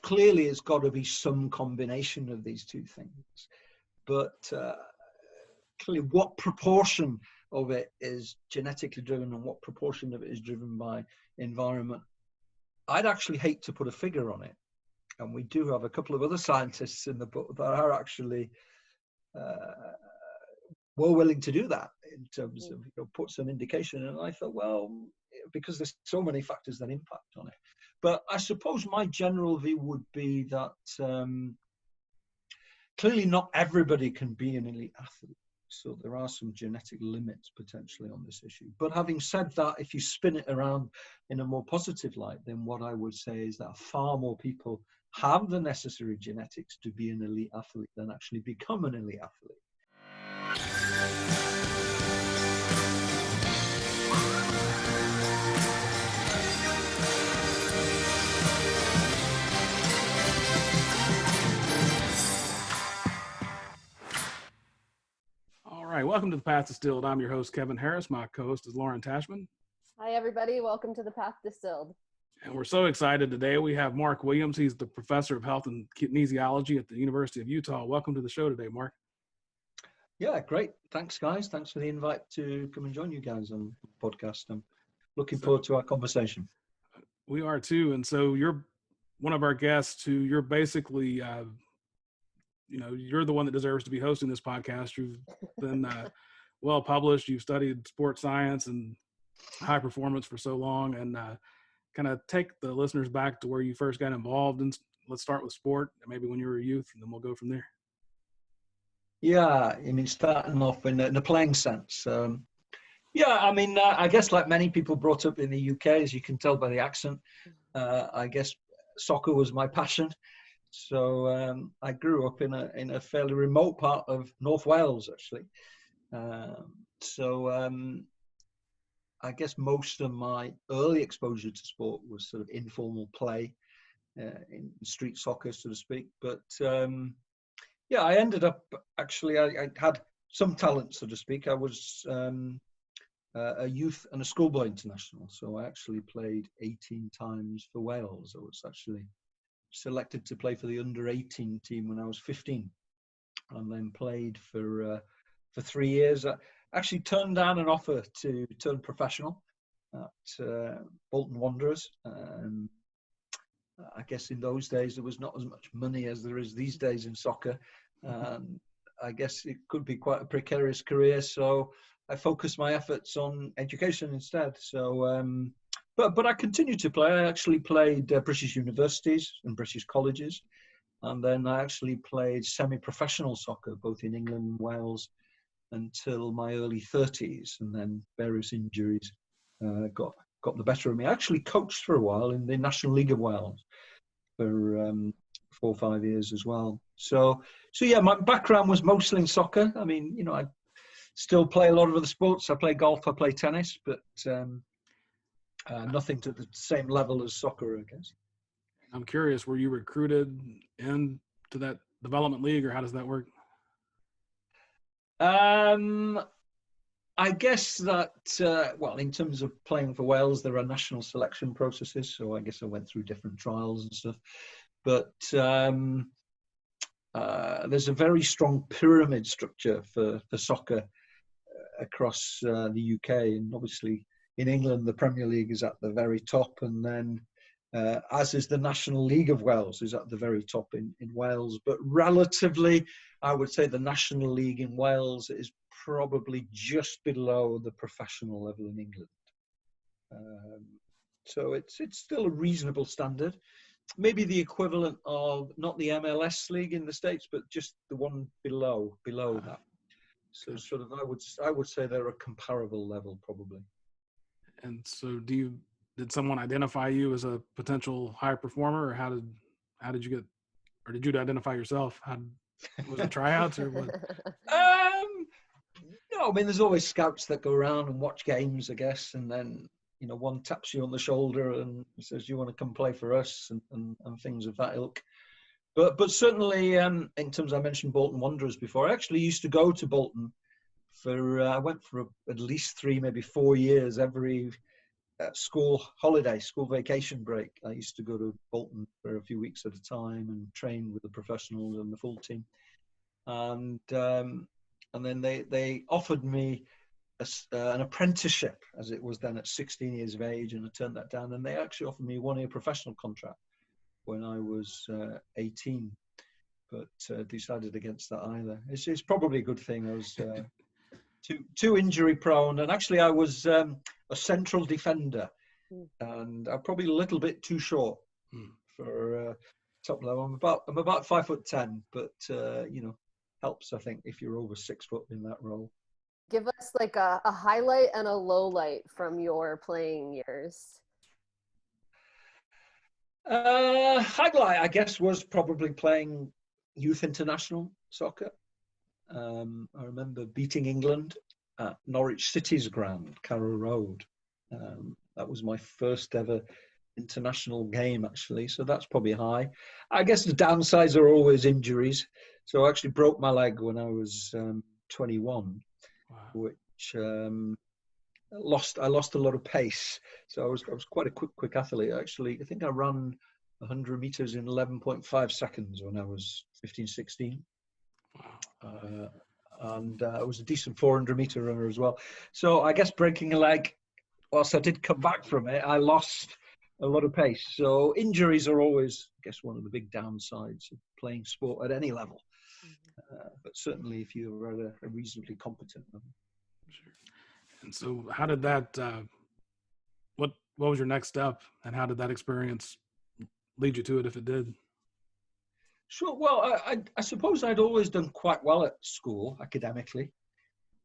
clearly it's got to be some combination of these two things. But clearly, what proportion of it is genetically driven and what proportion of it is driven by environment, I'd actually hate to put a figure on it. And we do have a couple of other scientists in the book that are actually were willing to do that in terms of put some indication. And I thought, well, because there's so many factors that impact on it. But I suppose my general view would be that clearly not everybody can be an elite athlete. So there are some genetic limits potentially on this issue. But having said that, if you spin it around in a more positive light, then what I would say is that far more people have the necessary genetics to be an elite athlete than actually become an elite athlete. All right, welcome to The Path Distilled. I'm your host, Kevin Harris. My co-host is Lauren Tashman. Hi, everybody. Welcome to The Path Distilled. And we're so excited today. We have Mark Williiams. He's the professor of health and kinesiology at the University of Utah. Welcome to the show today, Mark. Yeah, great. Thanks, guys. Thanks for the invite to come and join you guys on the podcast. I'm looking forward to our conversation. We are too. And so you're one of our guests who you're basically, you're the one that deserves to be hosting this podcast. You've been well published. You've studied sports science and high performance for so long, and kind of take the listeners back to where you first got involved. And let's start with sport, maybe when you were a youth, and then we'll go from there. Yeah, I mean, starting off in the playing sense. I guess like many people brought up in the UK, as you can tell by the accent, I guess soccer was my passion. So I grew up in a fairly remote part of North Wales, actually. I guess most of my early exposure to sport was sort of informal play, in street soccer, so to speak. But I ended up actually, I had some talent, so to speak. I was a youth and a schoolboy international. So I actually played 18 times for Wales. I was actually selected to play for the under-18 team when I was 15, and then played for 3 years. I actually turned down an offer to turn professional at Bolton Wanderers. I guess in those days there was not as much money as there is these days in soccer. I guess it could be quite a precarious career, so I focused my efforts on education instead. So, but I continued to play. I actually played British universities and British colleges, and then I actually played semi-professional soccer both in England and Wales until my early 30s, and then various injuries got the better of me. I actually coached for a while in the National League of Wales for 4 or 5 years as well. So yeah, my background was mostly in soccer. I mean, I still play a lot of other sports. I play golf, I play tennis, but nothing to the same level as soccer, I guess. I'm curious, were you recruited into that development league, or how does that work? I guess that, in terms of playing for Wales, there are national selection processes. So I guess I went through different trials and stuff. But there's a very strong pyramid structure for soccer across the UK. And obviously in England, the Premier League is at the very top. And then as is the National League of Wales is at the very top in Wales. But relatively, I would say the National League in Wales is probably just below the professional level in England. So it's still a reasonable standard. Maybe the equivalent of not the MLS league in the States, but just the one below that. So sort of, I would say they're a comparable level probably. And so did someone identify you as a potential high performer, or how did you get, or did you identify yourself? Was it tryouts or what? No, I mean, there's always scouts that go around and watch games, I guess, and then one taps you on the shoulder and says, "You want to come play for us?" and things of that ilk. But certainly, in terms, I mentioned Bolton Wanderers before. I actually used to go to Bolton I went for at least 3, maybe 4 years every school vacation break. I used to go to Bolton for a few weeks at a time and train with the professionals and the full team. And then they offered me an apprenticeship, as it was then, at 16 years of age, and I turned that down. And they actually offered me a 1-year professional contract when I was 18, but decided against that either. It's probably a good thing. I was too injury prone, and actually I was a central defender, and I'm probably a little bit too short for top level. I'm about 5'10", but helps, I think, if you're over 6 foot in that role. Give us like a highlight and a low light from your playing years. Highlight, I guess, was probably playing youth international soccer. I remember beating England at Norwich City's ground, Carrow Road. That was my first ever international game, actually, so that's probably high. I guess the downsides are always injuries. So I actually broke my leg when I was 21, wow. Which I lost a lot of pace. So I was quite a quick athlete, actually. I think I ran 100 meters in 11.5 seconds when I was 15, 16. Wow. And I was a decent 400-meter runner as well. So I guess breaking a leg, whilst I did come back from it, I lost a lot of pace. So injuries are always, I guess, one of the big downsides of playing sport at any level. But certainly if you're at a reasonably competent level. Sure. And so how did that, what was your next step, and how did that experience lead you to it, if it did? Sure. Well, I suppose I'd always done quite well at school academically,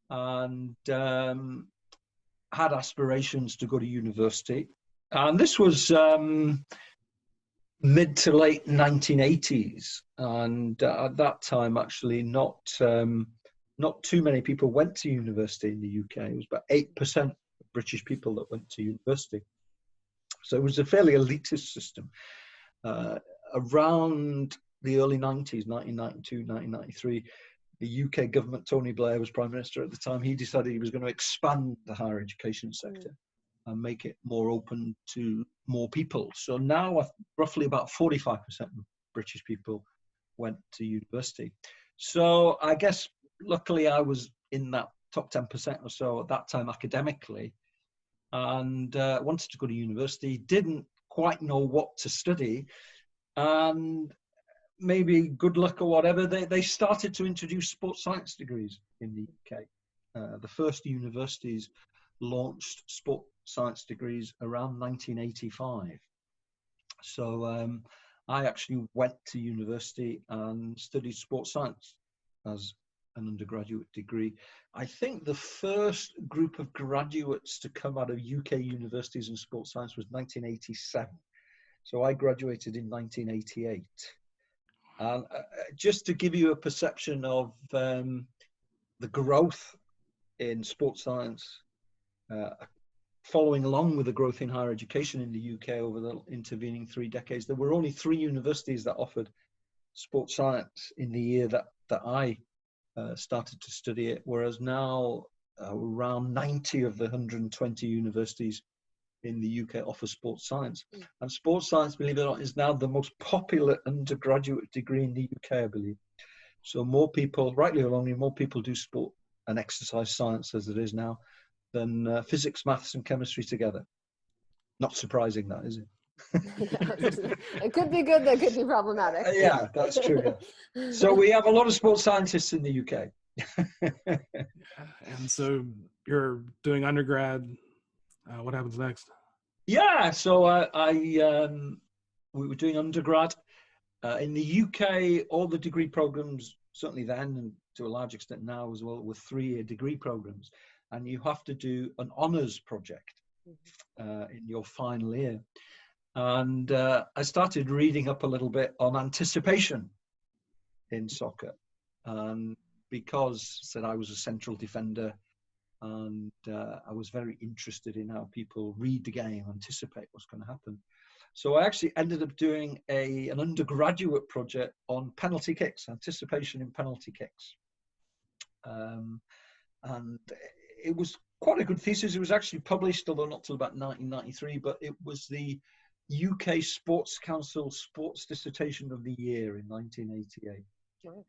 and had aspirations to go to university. And this was mid to late 1980s, and at that time, actually, not too many people went to university in the UK. It was about 8% of British people that went to university. So it was a fairly elitist system. Around the early 90s, 1992, 1993, the UK government, Tony Blair was Prime Minister at the time, he decided he was going to expand the higher education sector and make it more open to more people. So now roughly about 45% of British people went to university. So I guess luckily I was in that top 10% or so at that time academically, and wanted to go to university, didn't quite know what to study, and maybe good luck or whatever, they started to introduce sports science degrees in the UK. The first universities launched sports science degrees around 1985. So I actually went to university and studied sports science as an undergraduate degree. I think the first group of graduates to come out of UK universities in sports science was 1987. So I graduated in 1988. And just to give you a perception of the growth in sports science, following along with the growth in higher education in the UK over the intervening 3 decades, there were only 3 universities that offered sports science in the year that I started to study it, whereas now around 90 of the 120 universities in the UK offer sports science. And sports science, believe it or not, is now the most popular undergraduate degree in the UK, I believe. So more people, rightly or wrongly, more people do sport and exercise science as it is now than physics, maths and chemistry together. Not surprising, that, is it? It could be good, that could be problematic. Yeah, that's true. Yeah. So we have a lot of sports scientists in the UK. And so you're doing undergrad. What happens next? Yeah, so we were doing undergrad. In the UK, all the degree programs, certainly then and to a large extent now as well, were 3-year degree programs. And you have to do an honours project in your final year. And I started reading up a little bit on anticipation in soccer. And because I was a central defender, and I was very interested in how people read the game, anticipate what's going to happen. So I actually ended up doing an undergraduate project on penalty kicks, anticipation in penalty kicks. And it was quite a good thesis. It was actually published, although not till about 1993, but it was the UK Sports Council Sports Dissertation of the Year in 1988. Sure.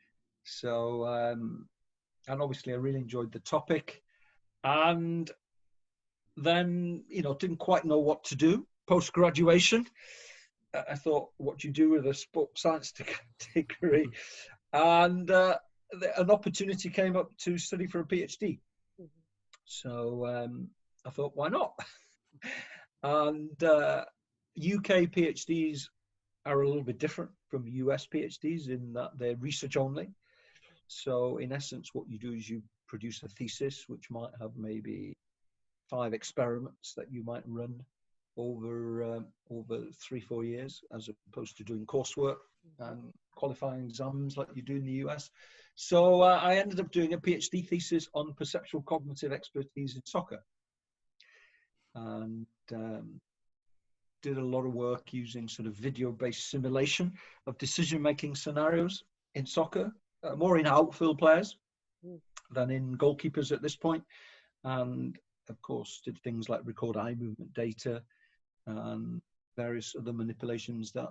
So, and obviously I really enjoyed the topic. And then, didn't quite know what to do post-graduation. I thought, what do you do with a sports science degree? And an opportunity came up to study for a PhD. Mm-hmm. So I thought, why not? And UK PhDs are a little bit different from US PhDs in that they're research only. So in essence, what you do is you produce a thesis, which might have maybe 5 experiments that you might run over 3-4 years, as opposed to doing coursework and qualifying exams like you do in the US. So I ended up doing a PhD thesis on perceptual cognitive expertise in soccer, and did a lot of work using sort of video-based simulation of decision-making scenarios in soccer, more in outfield players than in goalkeepers at this point. And of course, did things like record eye movement data and various other manipulations that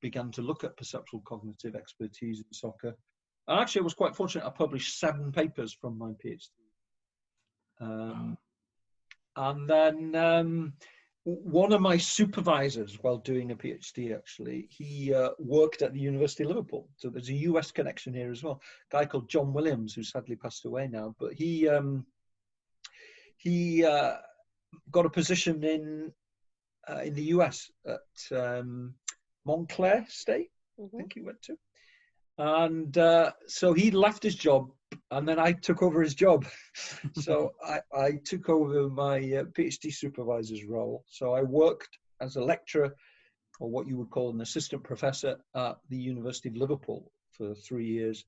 began to look at perceptual cognitive expertise in soccer. And actually, I was quite fortunate. I published 7 papers from my PhD. And then one of my supervisors, while doing a PhD, actually, he worked at the University of Liverpool. So there's a US connection here as well. A guy called John Williiams, who's sadly passed away now, but he got a position in the US at Montclair State, I think he went to. And so he left his job, and then I took over his job. So I took over my PhD supervisor's role. So I worked as a lecturer, or what you would call an assistant professor, at the University of Liverpool for 3 years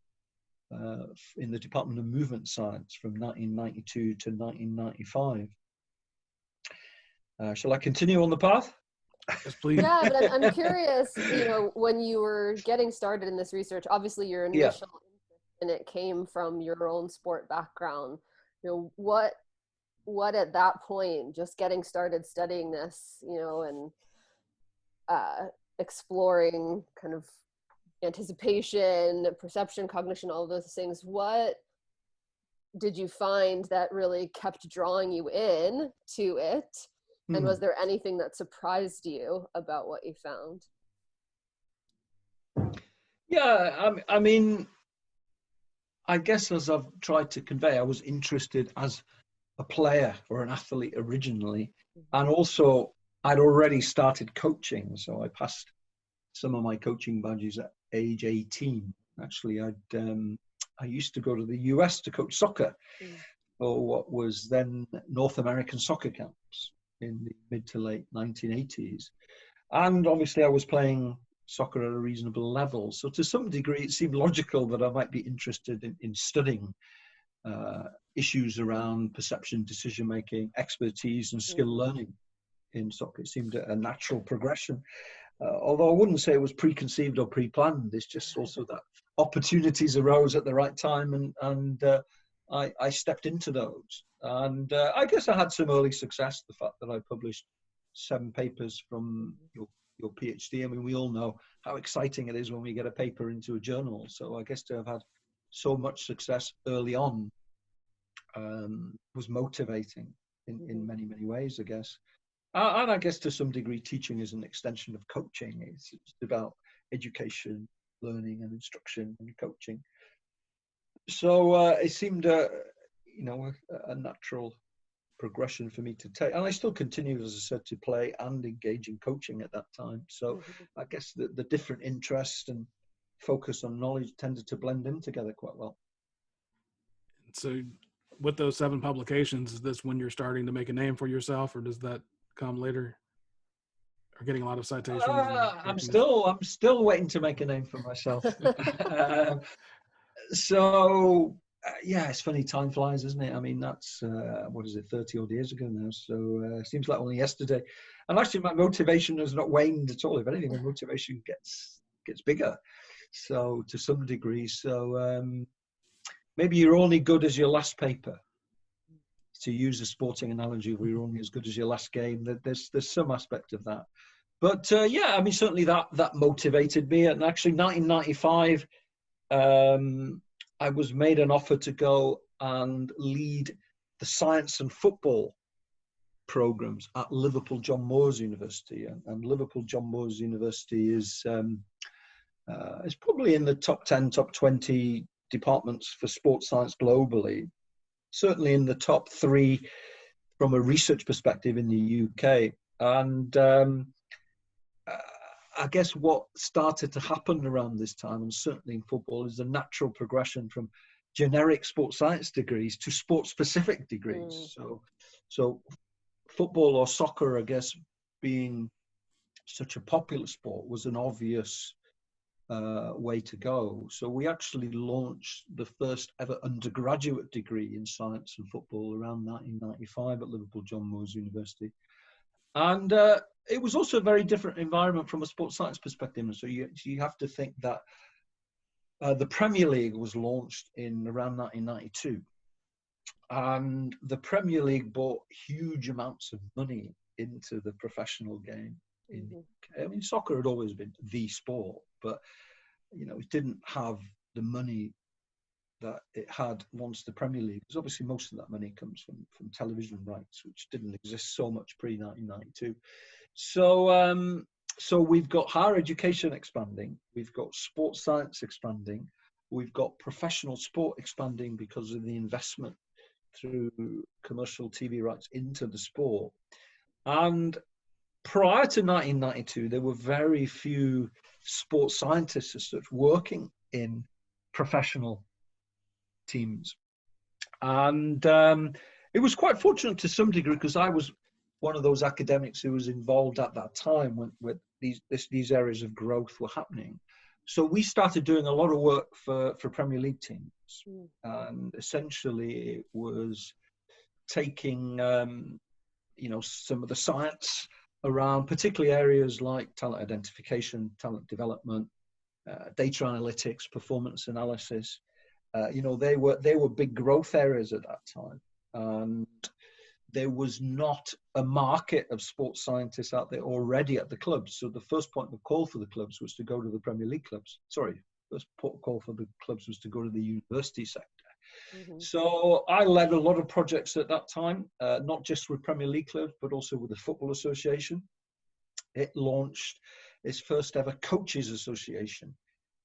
in the Department of Movement Science from 1992 to 1995. Shall I continue on the path? Yes, please. Yeah, but I'm curious, when you were getting started in this research, obviously your initial interest in it came from your own sport background. What at that point, just getting started studying this, and exploring kind of anticipation, perception, cognition, all of those things, what did you find that really kept drawing you in to it? And was there anything that surprised you about what you found? Yeah, I mean, I guess as I've tried to convey, I was interested as a player or an athlete originally. And also, I'd already started coaching. So I passed some of my coaching badges at age 18. Actually, I used to go to the US to coach soccer for what was then North American soccer camps in the mid to late 1980s. And obviously I was playing soccer at a reasonable level. So to some degree, it seemed logical that I might be interested in studying issues around perception, decision-making, expertise, and skill learning in soccer. It seemed a natural progression. Although I wouldn't say it was preconceived or pre-planned. It's just also that opportunities arose at the right time, and I stepped into those. And I guess I had some early success. The fact that I published 7 papers from your PhD. I mean, we all know how exciting it is when we get a paper into a journal. So I guess to have had so much success early on was motivating in many, many ways, I guess. And I guess to some degree, teaching is an extension of coaching. It's about education, learning and instruction and coaching. So it seemed a natural progression for me to take. And I still continue, as I said, to play and engage in coaching at that time. So I guess the different interests and focus on knowledge tended to blend in together quite well. So with those 7 publications, is this when you're starting to make a name for yourself, or does that come later? Or getting a lot of citations? I'm still waiting to make a name for myself. Yeah, it's funny, time flies, isn't it? I mean, that's 30 odd years ago now, so it seems like only yesterday. And actually my motivation has not waned at all. If anything, my motivation gets bigger, so to some degree. So maybe you're only good as your last paper. to use a sporting analogy, we're only as good as your last game. There's some aspect of that. But yeah, I mean, certainly that motivated me. And actually, 1995, I was made an offer to go and lead the science and football programs at Liverpool John Moores University. And Liverpool John Moores University is probably in the top 10, top 20 departments for sports science globally. Certainly in the top 3 from a research perspective in the UK. And I guess what started to happen around this time, and certainly in football, is the natural progression from generic sports science degrees to sports-specific degrees. So football or soccer, I guess, being such a popular sport, was an obvious way to go. So we actually launched the first ever undergraduate degree in science and football around 1995 at Liverpool John Moores University. And it was also a very different environment from a sports science perspective. So you have to think that the Premier League was launched in around 1992. And the Premier League brought huge amounts of money into the professional game. I mean, soccer had always been the sport, but it didn't have the money that it had once the Premier League. Because obviously most of that money comes from television rights, which didn't exist so much pre-1992. So we've got higher education expanding, we've got sports science expanding, we've got professional sport expanding because of the investment through commercial TV rights into the sport. And prior to 1992, there were very few sports scientists as such working in professional teams. And it was quite fortunate to some degree, because I was one of those academics who was involved at that time when these areas of growth were happening. So we started doing a lot of work for Premier League teams. And essentially it was taking, some of the science around particularly areas like talent identification, talent development, data analytics, performance analysis. They were big growth areas at that time. And there was not a market of sports scientists out there already at the clubs. So the first point of call for the clubs was to go to the Premier League clubs. First port of call for the clubs was to go to the university sector. So I led a lot of projects at that time, not just with Premier League clubs, but also with the Football Association. It launched its first ever coaches association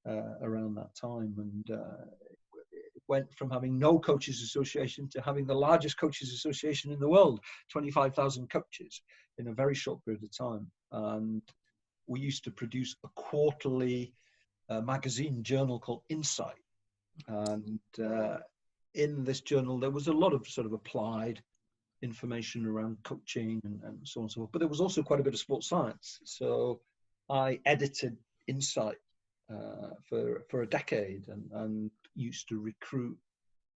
around that time. And went from having no coaches association to having the largest coaches association in the world, 25,000 coaches in a very short period of time. And we used to produce a quarterly magazine journal called Insight. And in this journal, there was a lot of sort of applied information around coaching and so on and so forth. But there was also quite a bit of sports science. So I edited Insight for a decade and used to recruit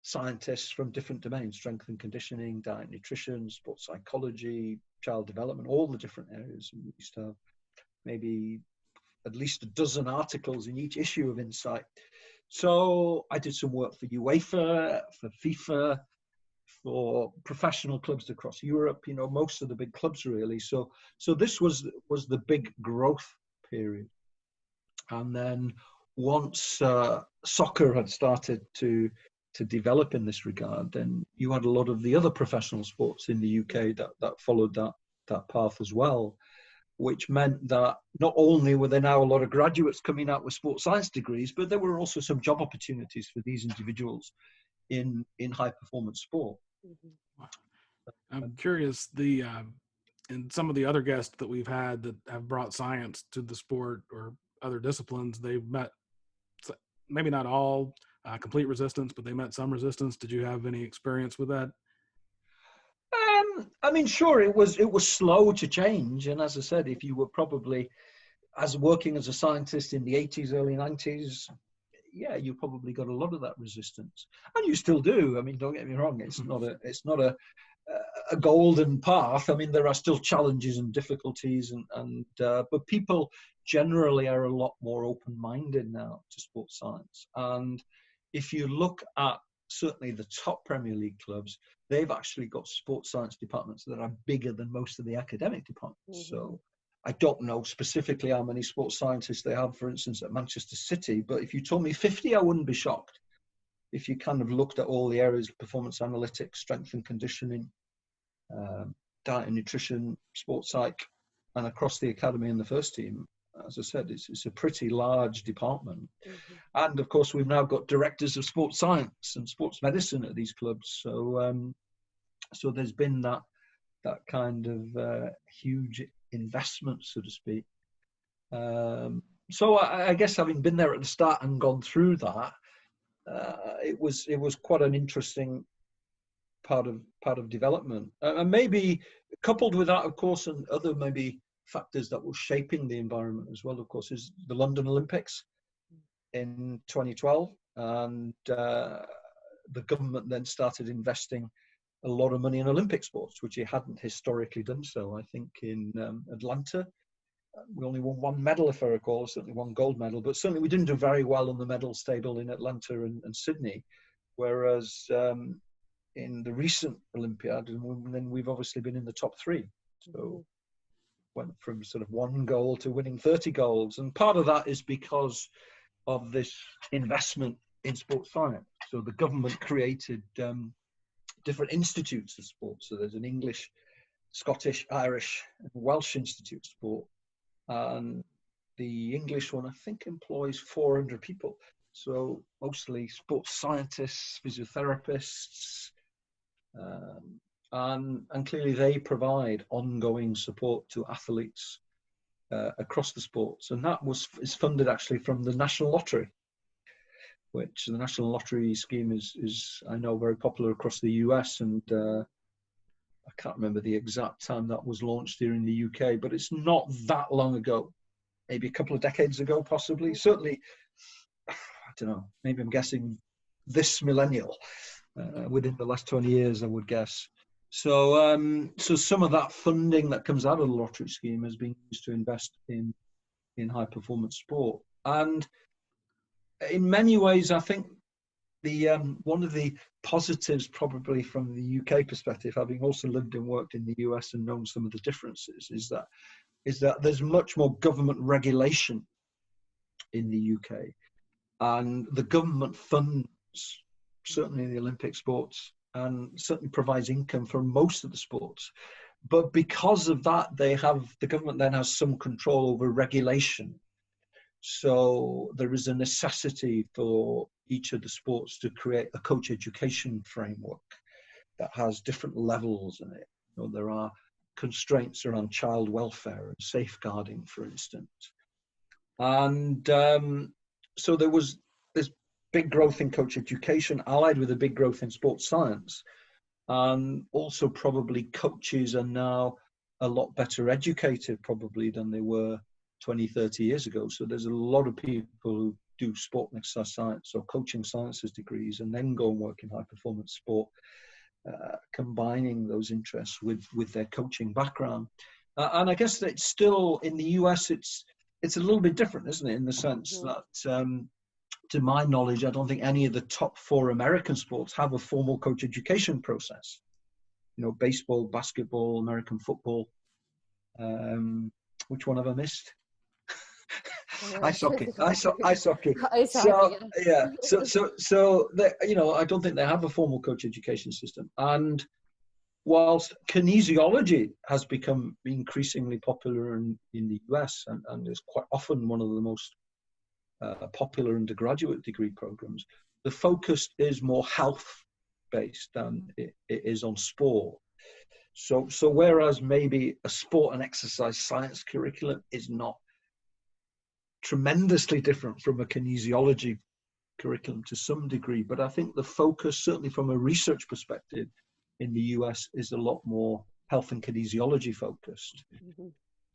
scientists from different domains: strength and conditioning, diet, nutrition, sports psychology, child development, all the different areas. And we used to have maybe at least a dozen articles in each issue of Insight. So I did some work for UEFA, for FIFA, for professional clubs across Europe, most of the big clubs really. So this was the big growth period. And then once soccer had started to develop in this regard, then you had a lot of the other professional sports in the UK that followed that path as well, which meant that not only were there now a lot of graduates coming out with sports science degrees, but there were also some job opportunities for these individuals in high performance sport. I'm curious, and some of the other guests that we've had that have brought science to the sport or other disciplines, they've met, maybe not all complete resistance, but they met some resistance. Did you have any experience with that? I mean, sure, it was slow to change. And as I said, if you were probably working as a scientist in the 80s, early 90s, yeah, you probably got a lot of that resistance, and you still do. I mean, don't get me wrong; it's not a golden path. I mean, there are still challenges and difficulties, but people generally are a lot more open-minded now to sports science. And if you look at certainly the top Premier League clubs, they've actually got sports science departments that are bigger than most of the academic departments. So I don't know specifically how many sports scientists they have, for instance, at Manchester City, but if you told me 50, I wouldn't be shocked. If you kind of looked at all the areas, performance analytics, strength and conditioning, diet and nutrition, sports psych, and across the academy and the first team, as I said, it's a pretty large department. And of course, we've now got directors of sports science and sports medicine at these clubs. So, so there's been that kind of huge investment, so to speak. So I guess having been there at the start and gone through that, it was quite an interesting part of development, and maybe coupled with that, of course, and other maybe factors that were shaping the environment as well, of course, is the London Olympics in 2012, and the government then started investing a lot of money in Olympic sports, which it hadn't historically done so. I think in Atlanta, we only won one medal, if I recall, certainly one gold medal, but certainly we didn't do very well on the medals table in Atlanta and Sydney, whereas in the recent Olympiad, and then we've obviously been in the top three. So went from sort of one goal to winning 30 goals. And part of that is because of this investment in sports science. So the government created different institutes of sport. So there's an English, Scottish, Irish, and Welsh Institute of Sport. And the English one, I think, employs 400 people. So mostly sports scientists, physiotherapists, and clearly they provide ongoing support to athletes across the sports. And that is funded actually from the National Lottery, which the National Lottery scheme is I know, very popular across the US. And I can't remember the exact time that was launched here in the UK, but it's not that long ago, maybe a couple of decades ago, possibly. Certainly, I don't know, maybe I'm guessing this millennial, within the last 20 years, I would guess. So, so some of that funding that comes out of the lottery scheme has been used to invest in high performance sport. And in many ways, I think the one of the positives, probably from the UK perspective, having also lived and worked in the US and known some of the differences, is that there's much more government regulation in the UK, and the government funds certainly the Olympic sports and certainly provides income for most of the sports. But because of that, the government then has some control over regulation. So there is a necessity for each of the sports to create a coach education framework that has different levels in it. You know, there are constraints around child welfare and safeguarding, for instance. And so there was this big growth in coach education, allied with a big growth in sports science. And also probably coaches are now a lot better educated probably than they were 20, 30 years ago. So there's a lot of people who do sport and exercise science or coaching sciences degrees and then go and work in high performance sport, combining those interests with their coaching background. And I guess that still in the US, it's a little bit different, isn't it? In the sense that, to my knowledge, I don't think any of the top 4 American sports have a formal coach education process. You know, baseball, basketball, American football. Which one have I missed? Ice hockey. So yeah, so they, you know, I don't think they have a formal coach education system. And whilst kinesiology has become increasingly popular in the US and is quite often one of the most popular undergraduate degree programs, the focus is more health based than it is on sport. So whereas maybe a sport and exercise science curriculum is not tremendously different from a kinesiology curriculum to some degree, but I think the focus, certainly from a research perspective in the US, is a lot more health and kinesiology focused.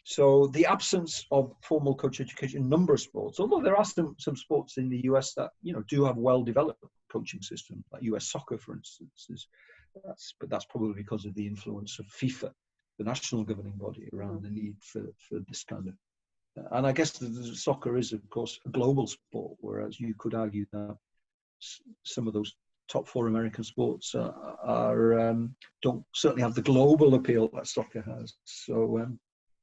So the absence of formal coach education in a number of sports, although there are some sports in the US that, you know, do have well-developed coaching systems, like US soccer, for instance, but that's probably because of the influence of FIFA, the national governing body, around the need for this kind of. And I guess the soccer is, of course, a global sport, whereas you could argue that some of those top 4 American sports don't certainly have the global appeal that soccer has. So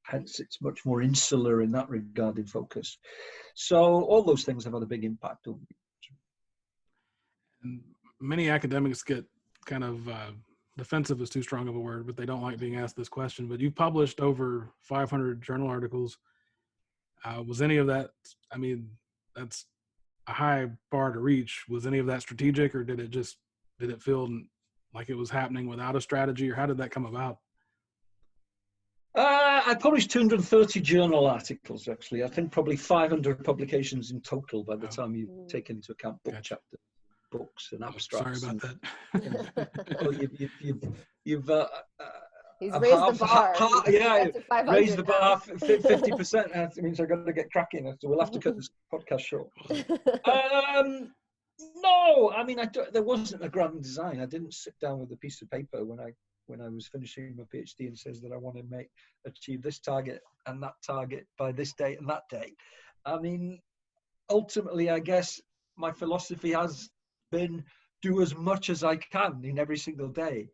hence it's much more insular in that regard in focus. So all those things have had a big impact on me. And many academics get kind of defensive is too strong of a word, but they don't like being asked this question. But you've published over 500 journal articles. Was any of that, I mean, that's a high bar to reach. Was any of that strategic, or did it feel like it was happening without a strategy, or how did that come about? I published 230 journal articles, actually. I think probably 500 publications in total by the time you take into account book chapters, books and abstracts. Sorry about that. Well, you've He's raised the bar. Raised the bar 50%. That means I've got to get cracking. So we'll have to cut this podcast short. No, I mean, there wasn't a grand design. I didn't sit down with a piece of paper when I was finishing my PhD and says that I want to achieve this target and that target by this date and that date. I mean, ultimately, I guess my philosophy has been do as much as I can in every single day.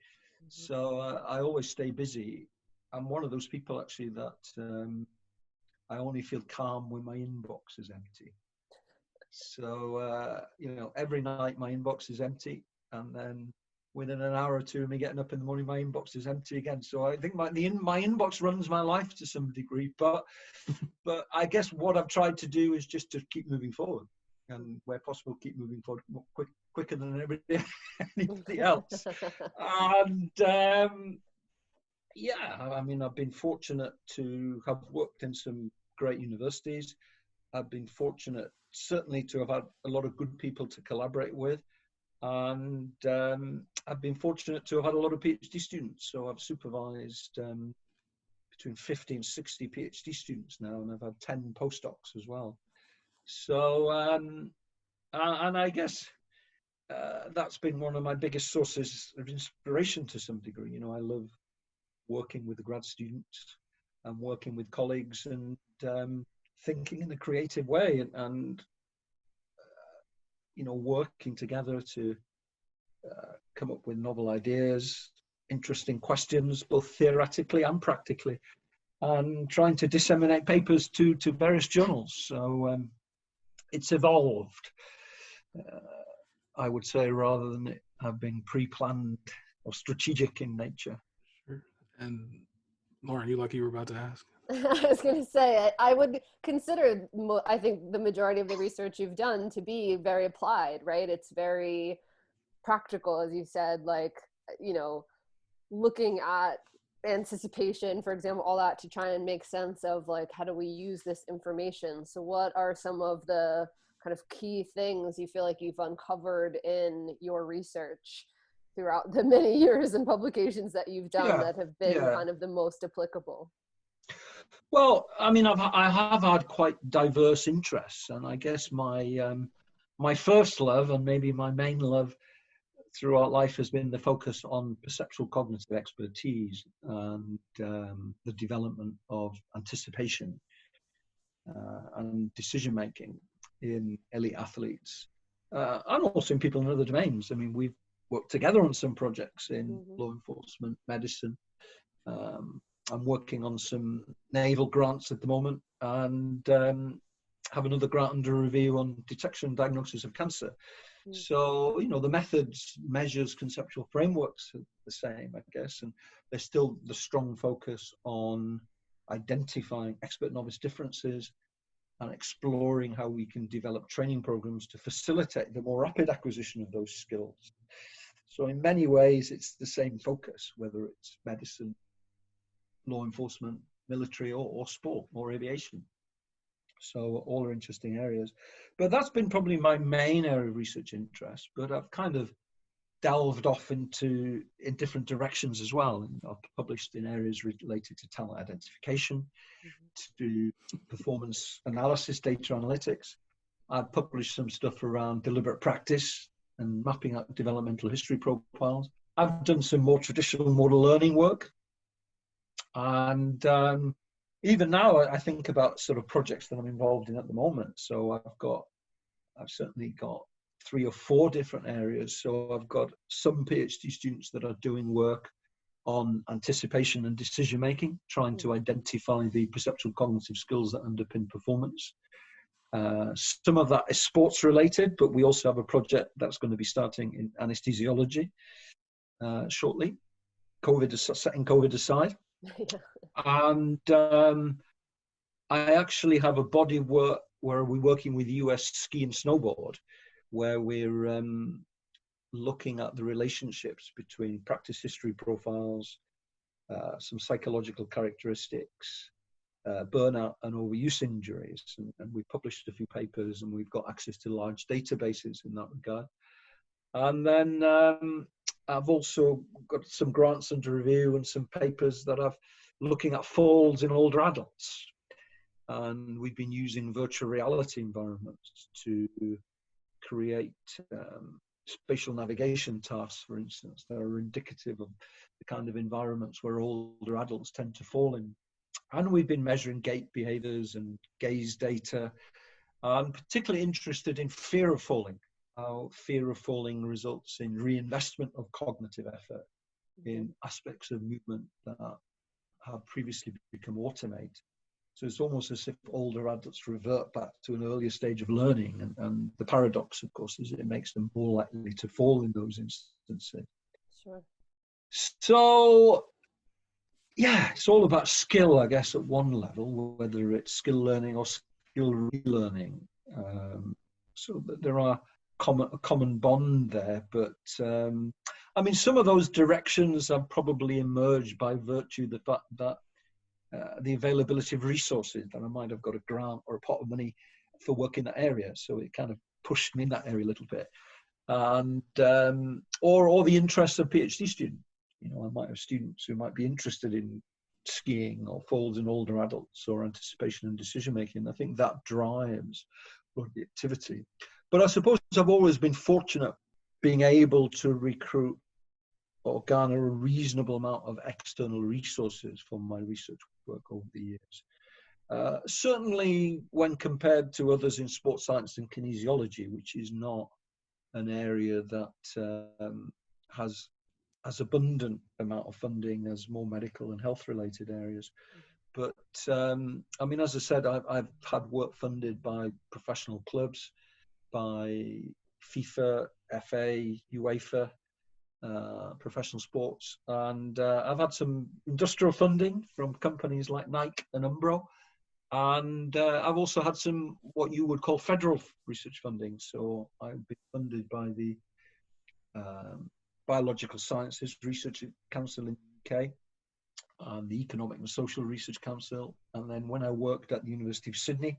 So I always stay busy. I'm one of those people actually that I only feel calm when my inbox is empty. So, every night my inbox is empty, and then within an hour or two of me getting up in the morning, my inbox is empty again. So I think my inbox runs my life to some degree, but I guess what I've tried to do is just to keep moving forward, and where possible, keep moving forward quicker than anybody else. And I mean, I've been fortunate to have worked in some great universities. I've been fortunate certainly to have had a lot of good people to collaborate with. And I've been fortunate to have had a lot of PhD students. So I've supervised between 50 and 60 PhD students now, and I've had 10 postdocs as well. So, and I guess that's been one of my biggest sources of inspiration to some degree. I love working with the grad students and working with colleagues and thinking in a creative way and working together to come up with novel ideas, interesting questions, both theoretically and practically, and trying to disseminate papers to various journals. So it's evolved, I would say, rather than it have been pre-planned or strategic in nature. Sure. And Lauren, you like you were about to ask? I was going to say, I would consider, I think the majority of the research you've done to be very applied, right? It's very practical, as you said, like, looking at anticipation, for example, all that to try and make sense of like, how do we use this information? So what are some of the kind of key things you feel like you've uncovered in your research throughout the many years and publications that you've done that have been kind of the most applicable? Well, I mean, I have had quite diverse interests, and I guess my first love, and maybe my main love throughout life, has been the focus on perceptual cognitive expertise and the development of anticipation and decision making in elite athletes, and also in people in other domains. I mean, we've worked together on some projects in law enforcement, medicine. I'm working on some naval grants at the moment, and have another grant under review on detection and diagnosis of cancer. So, the methods, measures, conceptual frameworks are the same, I guess, and there's still the strong focus on identifying expert-novice differences and exploring how we can develop training programs to facilitate the more rapid acquisition of those skills. So in many ways, it's the same focus, whether it's medicine, law enforcement, military, or sport, or aviation. So all are interesting areas. But that's been probably my main area of research interest. But I've kind of delved off in different directions as well. And I've published in areas related to talent identification, to performance analysis, data analytics. I've published some stuff around deliberate practice and mapping out developmental history profiles. I've done some more traditional model learning work. And even now, I think about sort of projects that I'm involved in at the moment. So I've certainly got 3 or 4 different areas. So I've got some PhD students that are doing work on anticipation and decision making, trying to identify the perceptual cognitive skills that underpin performance. Some of that is sports related, but we also have a project that's going to be starting in anesthesiology shortly. Setting COVID aside. And I actually have a body of work where we're working with US ski and snowboard, where we're looking at the relationships between practice history profiles, some psychological characteristics, burnout and overuse injuries. And we published a few papers, and we've got access to large databases in that regard. And then I've also got some grants under review and some papers that I've looking at falls in older adults. And we've been using virtual reality environments to create spatial navigation tasks, for instance, that are indicative of the kind of environments where older adults tend to fall in. And we've been measuring gait behaviors and gaze data. I'm particularly interested in fear of falling, how fear of falling results in reinvestment of cognitive effort in aspects of movement that have previously become automated. So it's almost as if older adults revert back to an earlier stage of learning. And the paradox, of course, is it makes them more likely to fall in those instances. Sure. So, yeah, it's all about skill, I guess, at one level, whether it's skill learning or skill relearning. So there are a common bond there. But, I mean, some of those directions have probably emerged by virtue of the fact that the availability of resources, that I might have got a grant or a pot of money for work in that area. So it kind of pushed me in that area a little bit. And, or the interest of PhD students. You know, I might have students who might be interested in skiing or falls in older adults or anticipation and decision making. I think that drives the activity. But I suppose I've always been fortunate being able to recruit or garner a reasonable amount of external resources for my research work over the years. Certainly when compared to others in sports science and kinesiology, which is not an area that has as abundant amount of funding as more medical and health related areas. But I mean, as I said, I've had work funded by professional clubs, by FIFA, FA, UEFA, professional sports, and I've had some industrial funding from companies like Nike and Umbro, and I've also had some what you would call federal research funding. So I've been funded by the Biological Sciences Research Council in the UK, and the Economic and Social Research Council, and then when I worked at the University of Sydney,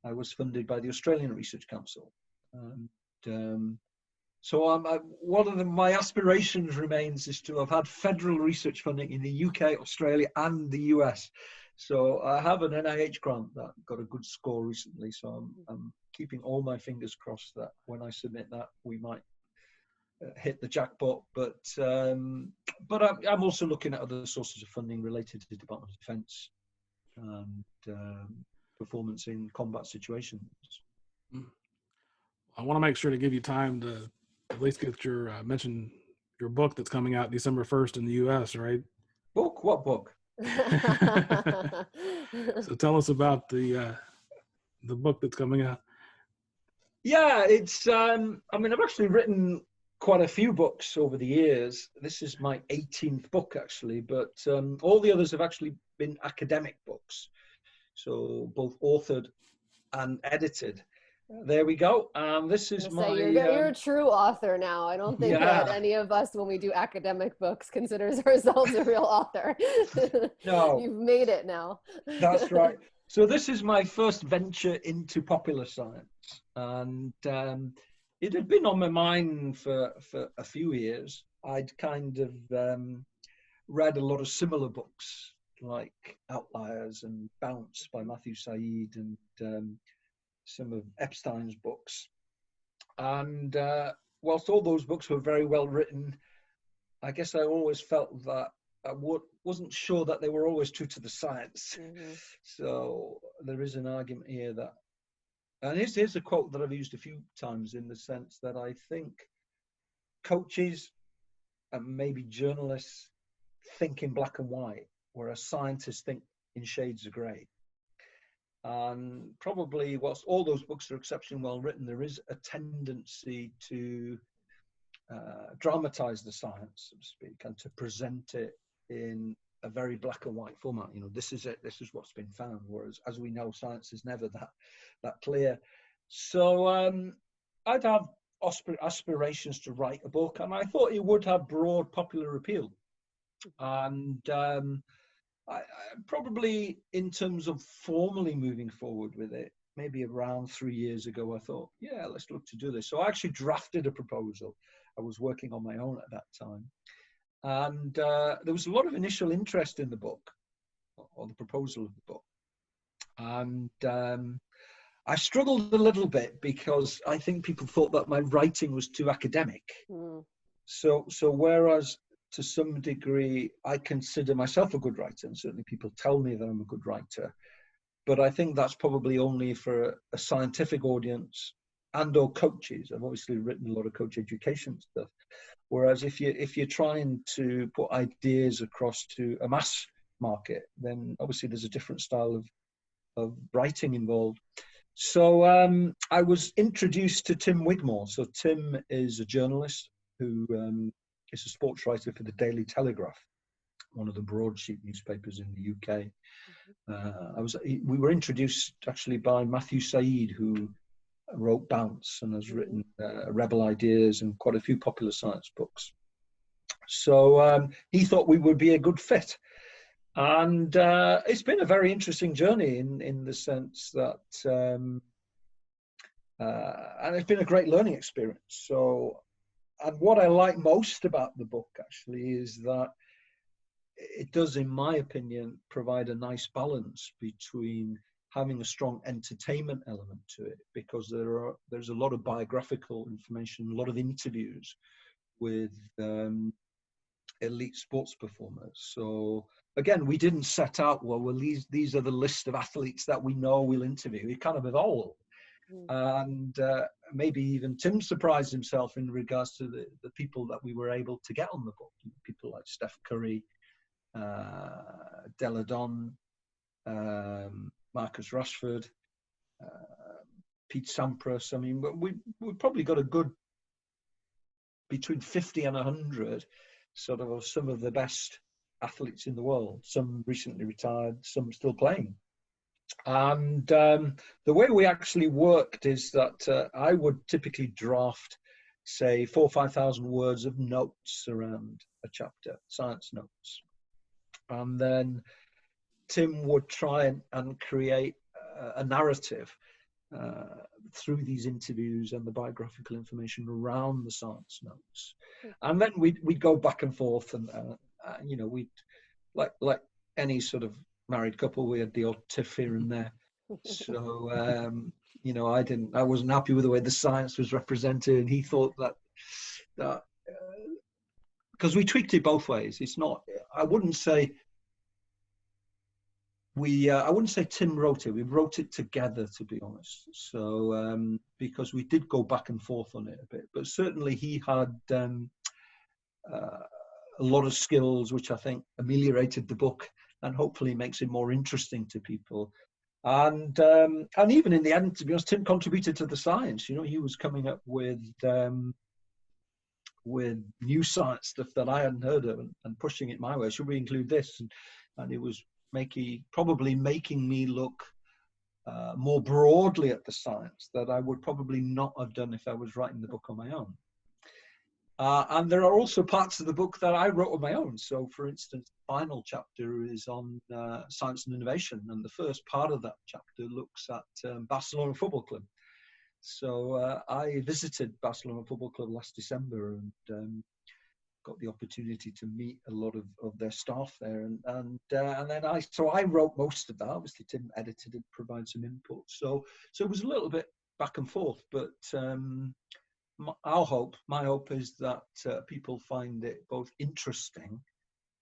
I was funded by the Australian Research Council. And so one of my aspirations remains is to have had federal research funding in the UK, Australia, and the US. So I have an NIH grant that got a good score recently. So I'm keeping all my fingers crossed that when I submit that, we might hit the jackpot. But I'm also looking at other sources of funding related to the Department of Defence and performance in combat situations. I want to make sure to give you time to at least get your mention your book that's coming out December 1st in the U.S., right? Book? What book? So tell us about the book that's coming out. Yeah, it's. I mean, I've actually written quite a few books over the years. This is my 18th book, actually, but all the others have actually been academic books, so both authored and edited. There we go. This is my. You're a true author now. I don't think that any of us, when we do academic books, considers ourselves a real author. No, you've made it now. That's right. So this is my first venture into popular science, and it had been on my mind for a few years. I'd kind of read a lot of similar books like Outliers and Bounce by Matthew Said, and some of Epstein's books. And whilst all those books were very well written, I guess I always felt that I wasn't sure that they were always true to the science. Mm-hmm. So there is an argument here that And here's a quote that I've used a few times, in the sense that I think coaches and maybe journalists think in black and white, whereas scientists think in shades of grey. And probably, whilst all those books are exceptionally well written, there is a tendency to dramatize the science, so to speak, and to present it in a very black and white format. You know, this is it, this is what's been found, whereas, as we know, science is never that clear. So I'd have aspirations to write a book, and I thought it would have broad popular appeal. And I probably, in terms of formally moving forward with it, maybe around 3 years ago, I thought, yeah, let's look to do this. So I actually drafted a proposal. I was working on my own at that time. And there was a lot of initial interest in the book, or the proposal of the book. And I struggled a little bit, because I think people thought that my writing was too academic. So whereas to some degree I consider myself a good writer, and certainly people tell me that I'm a good writer, but I think that's probably only for a scientific audience and or coaches. I've obviously written a lot of coach education stuff. Whereas if you're trying to put ideas across to a mass market, then obviously there's a different style of writing involved. So I was introduced to Tim Wigmore. So Tim is a journalist who is a sports writer for the Daily Telegraph, one of the broadsheet newspapers in the UK. We were introduced actually by Matthew Said, who wrote Bounce and has written Rebel Ideas and quite a few popular science books. So he thought we would be a good fit. And it's been a very interesting journey in the sense that, and it's been a great learning experience. So, and what I like most about the book actually is that it does, in my opinion, provide a nice balance between having a strong entertainment element to it, because there's a lot of biographical information, a lot of interviews with elite sports performers. So again, we didn't set out, well, these are the list of athletes that we know we'll interview. We kind of evolved. And maybe even Tim surprised himself in regards to the people that we were able to get on the book. People like Steph Curry, Deladon, Marcus Rashford, Pete Sampras. I mean, we probably got a good between 50 and 100 sort of some of the best athletes in the world. Some recently retired, some still playing. And the way we actually worked is that I would typically draft, say, 4,000 or 5,000 words of notes around a chapter, science notes. And then Tim would try and create a narrative through these interviews and the biographical information around the science notes. And then we'd go back and forth, and you know, we'd like any sort of married couple, we had the odd tiff here and there. So you know, I wasn't happy with the way the science was represented, and he thought that because we tweaked it both ways. It's not, I wouldn't say Tim wrote it. We wrote it together, to be honest. So because we did go back and forth on it a bit, but certainly he had a lot of skills, which I think ameliorated the book and hopefully makes it more interesting to people. And even in the end, to be honest, Tim contributed to the science. You know, he was coming up with new science stuff that I hadn't heard of, and pushing it my way. Should we include this? And it was probably making me look more broadly at the science that I would probably not have done if I was writing the book on my own. And there are also parts of the book that I wrote on my own. So, for instance, the final chapter is on science and innovation. And the first part of that chapter looks at Barcelona Football Club. So I visited Barcelona Football Club last December and got the opportunity to meet a lot of their staff there. And then I wrote most of that. Obviously, Tim edited and provided some input. So it was a little bit back and forth, but my hope is that people find it both interesting,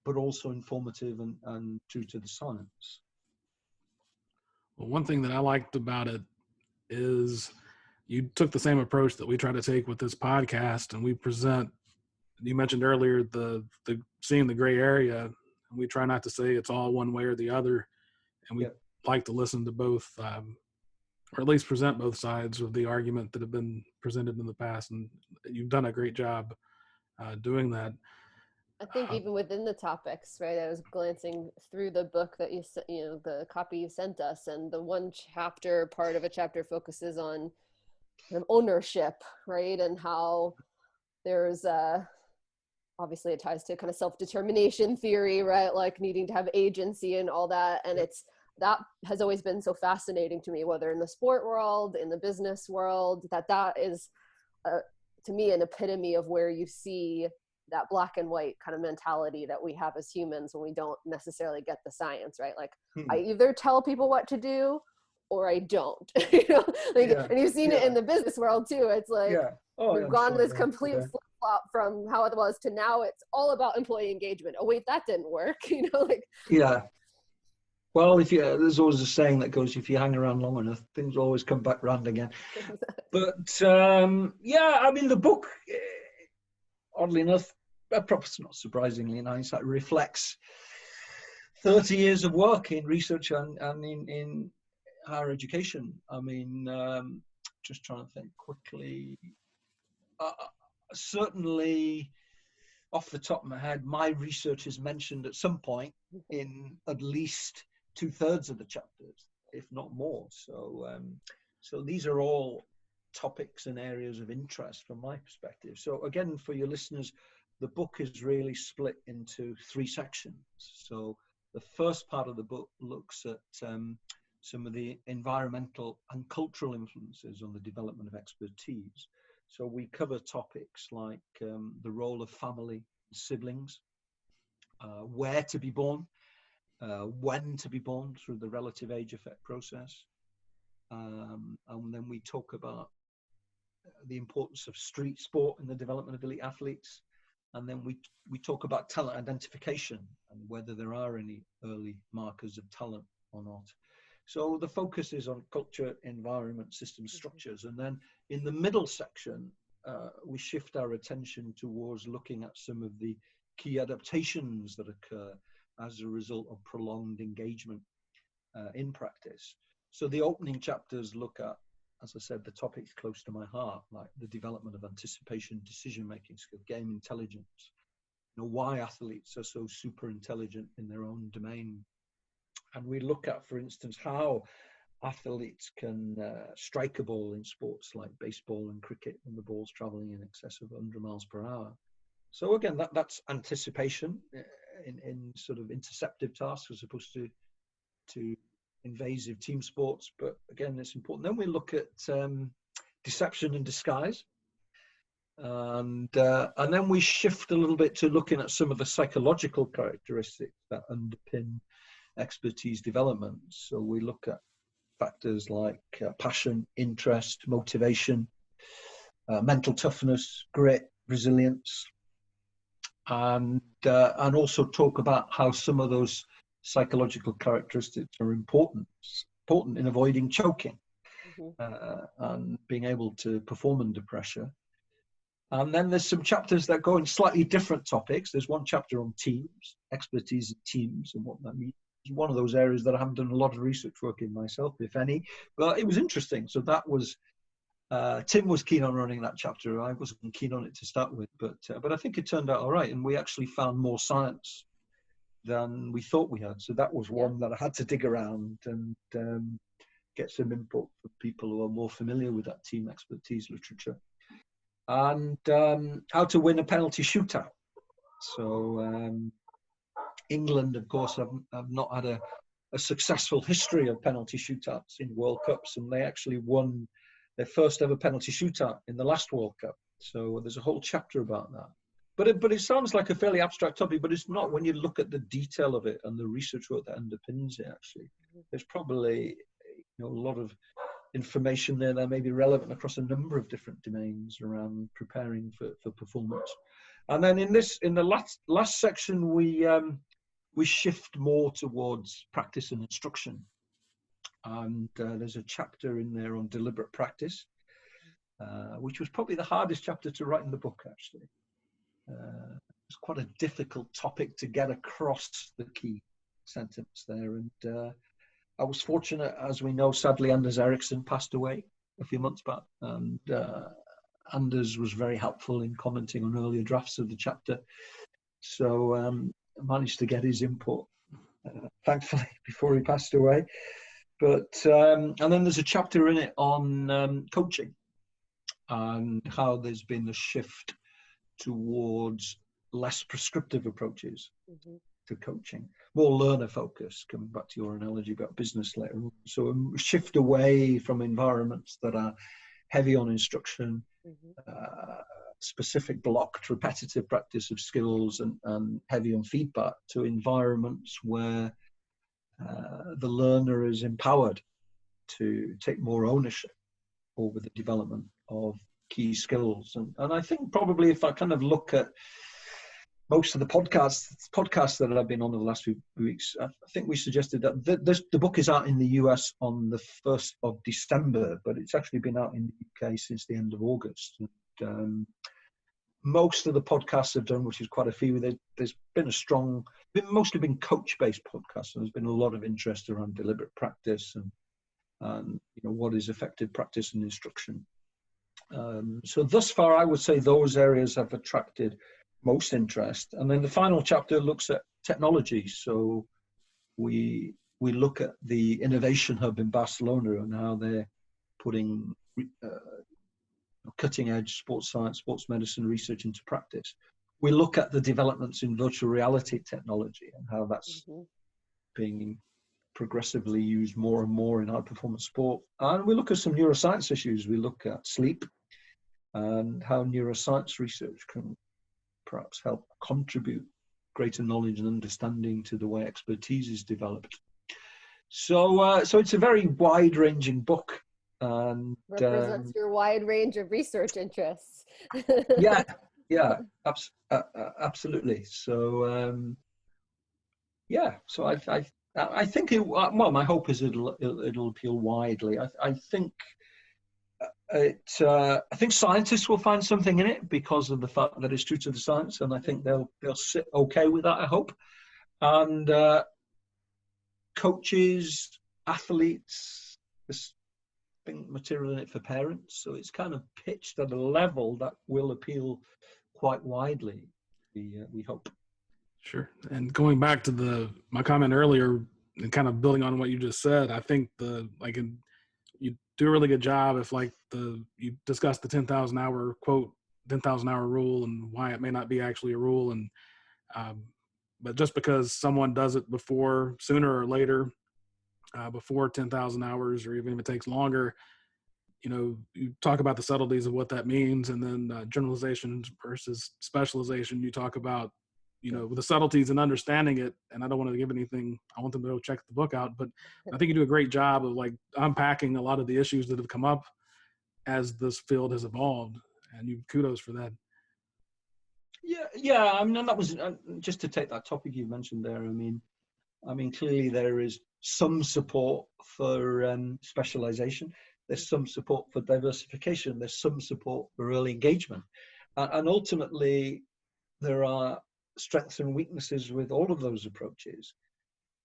but also informative and true to the science. Well, one thing that I liked about it is you took the same approach that we try to take with this podcast, and we present. You mentioned earlier the seeing the gray area, and we try not to say it's all one way or the other, and we like to listen to both, or at least present both sides of the argument that have been presented in the past, and you've done a great job doing that. I think even within the topics, right? I was glancing through the book that the copy you sent us, and the one chapter, part of a chapter focuses on kind of ownership, right? And how there's obviously it ties to kind of self-determination theory, right? Like needing to have agency and all that. And that has always been so fascinating to me, whether in the sport world, in the business world, that is to me an epitome of where you see that black and white kind of mentality that we have as humans when we don't necessarily get the science, right? Like I either tell people what to do or I don't, and you've seen it in the business world too. It's like, we've gone to this complete flip-flop from how it was to now it's all about employee engagement. Oh wait, that didn't work. Well, there's always a saying that goes, if you hang around long enough, things always come back round again. But I mean, the book, oddly enough, perhaps not surprisingly in hindsight, reflects 30 years of work in research and in higher education. I mean, just trying to think quickly. Certainly, off the top of my head, my research is mentioned at some point in at least 2/3 of the chapters, if not more. So these are all topics and areas of interest from my perspective. So again, for your listeners, the book is really split into 3 sections. So the first part of the book looks at some of the environmental and cultural influences on the development of expertise. So we cover topics like the role of family, siblings, where to be born, when to be born through the relative age effect process. And then we talk about the importance of street sport in the development of elite athletes. And then we talk about talent identification and whether there are any early markers of talent or not. So the focus is on culture, environment, systems, structures. And then in the middle section, we shift our attention towards looking at some of the key adaptations that occur as a result of prolonged engagement in practice. So the opening chapters look at, as I said, the topics close to my heart, like the development of anticipation, decision-making skill, game intelligence, why athletes are so super intelligent in their own domain. And we look at, for instance, how athletes can strike a ball in sports like baseball and cricket when the ball's traveling in excess of 100 miles per hour. So again, that's anticipation in sort of interceptive tasks as opposed to invasive team sports. But again, it's important. Then we look at deception and disguise. And then we shift a little bit to looking at some of the psychological characteristics that underpin expertise development. So we look at factors like passion, interest, motivation, mental toughness, grit, resilience, and also talk about how some of those psychological characteristics are important in avoiding choking and being able to perform under pressure. And then there's some chapters that go in slightly different topics. There's one chapter on teams, expertise in teams and what that means. It's one of those areas that I haven't done a lot of research work in myself, if any, but it was interesting. So that was, Tim was keen on running that chapter. I wasn't keen on it to start with, but I think it turned out all right. And we actually found more science than we thought we had. So that was one that I had to dig around and get some input from people who are more familiar with that team expertise literature. And how to win a penalty shootout. So England, of course, have not had a successful history of penalty shootouts in World Cups, and they actually won their first ever penalty shootout in the last World Cup. So there's a whole chapter about that. But it sounds like a fairly abstract topic, but it's not when you look at the detail of it and the research work that underpins it, actually. There's probably a lot of information there that may be relevant across a number of different domains around preparing for performance. And then in the last section, we shift more towards practice and instruction. And there's a chapter in there on deliberate practice, which was probably the hardest chapter to write in the book, actually. It's quite a difficult topic to get across the key sentence there. And I was fortunate, as we know, sadly, Anders Ericsson passed away a few months back. And Anders was very helpful in commenting on earlier drafts of the chapter. So I managed to get his input, thankfully, before he passed away. But and then there's a chapter in it on coaching and how there's been a shift towards less prescriptive approaches to coaching, more learner focus, coming back to your analogy about business later on. So a shift away from environments that are heavy on instruction, specific blocked repetitive practice of skills and heavy on feedback, to environments where the learner is empowered to take more ownership over the development of key skills. And I think probably if I kind of look at most of the podcasts that I've been on over the last few weeks, I think we suggested that the book is out in the US on the 1st of December, but it's actually been out in the UK since the end of August. And, most of the podcasts I've done, which is quite a few, there's been mostly been coach-based podcasts, and there's been a lot of interest around deliberate practice and what is effective practice and instruction. So thus far, I would say those areas have attracted most interest. And then the final chapter looks at technology. So we look at the Innovation Hub in Barcelona and how they're putting cutting-edge sports science, sports medicine research into practice. We look at the developments in virtual reality technology and how that's being progressively used more and more in high-performance sport. And we look at some neuroscience issues. We look at sleep and how neuroscience research can perhaps help contribute greater knowledge and understanding to the way expertise is developed. So it's a very wide-ranging book. And represents your wide range of research interests. Absolutely. So so I think my hope is it'll appeal widely. I think scientists will find something in it because of the fact that it's true to the science, and I think they'll sit okay with that, I hope. And coaches, athletes, there's material in it for parents, so it's kind of pitched at a level that will appeal quite widely, we hope. Sure. And going back to my comment earlier and kind of building on what you just said, I think you do a really good job if you discuss the 10,000 hour quote, 10,000 hour rule, and why it may not be actually a rule. And but just because someone does it sooner or later, before 10,000 hours, or even if it takes longer, you talk about the subtleties of what that means, and then generalization versus specialization. You talk about, the subtleties and understanding it. And I don't want to give anything. I want them to go check the book out, but I think you do a great job of unpacking a lot of the issues that have come up as this field has evolved, and kudos for that. Yeah. I mean, that was just to take that topic you mentioned there. I mean, clearly there is some support for specialization. There's some support for diversification. There's some support for early engagement. And ultimately, there are strengths and weaknesses with all of those approaches.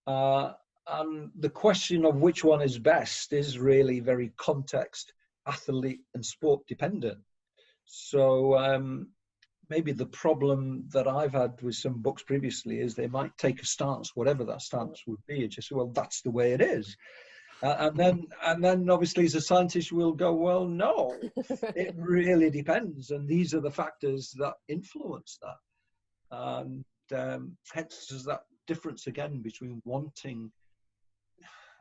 And the question of which one is best is really very context, athlete, and sport dependent. So maybe the problem that I've had with some books previously is they might take a stance, whatever that stance would be, and just say, well, that's the way it is. And then obviously as a scientist we'll go, well, no, it really depends. And these are the factors that influence that. And hence there's that difference again between wanting,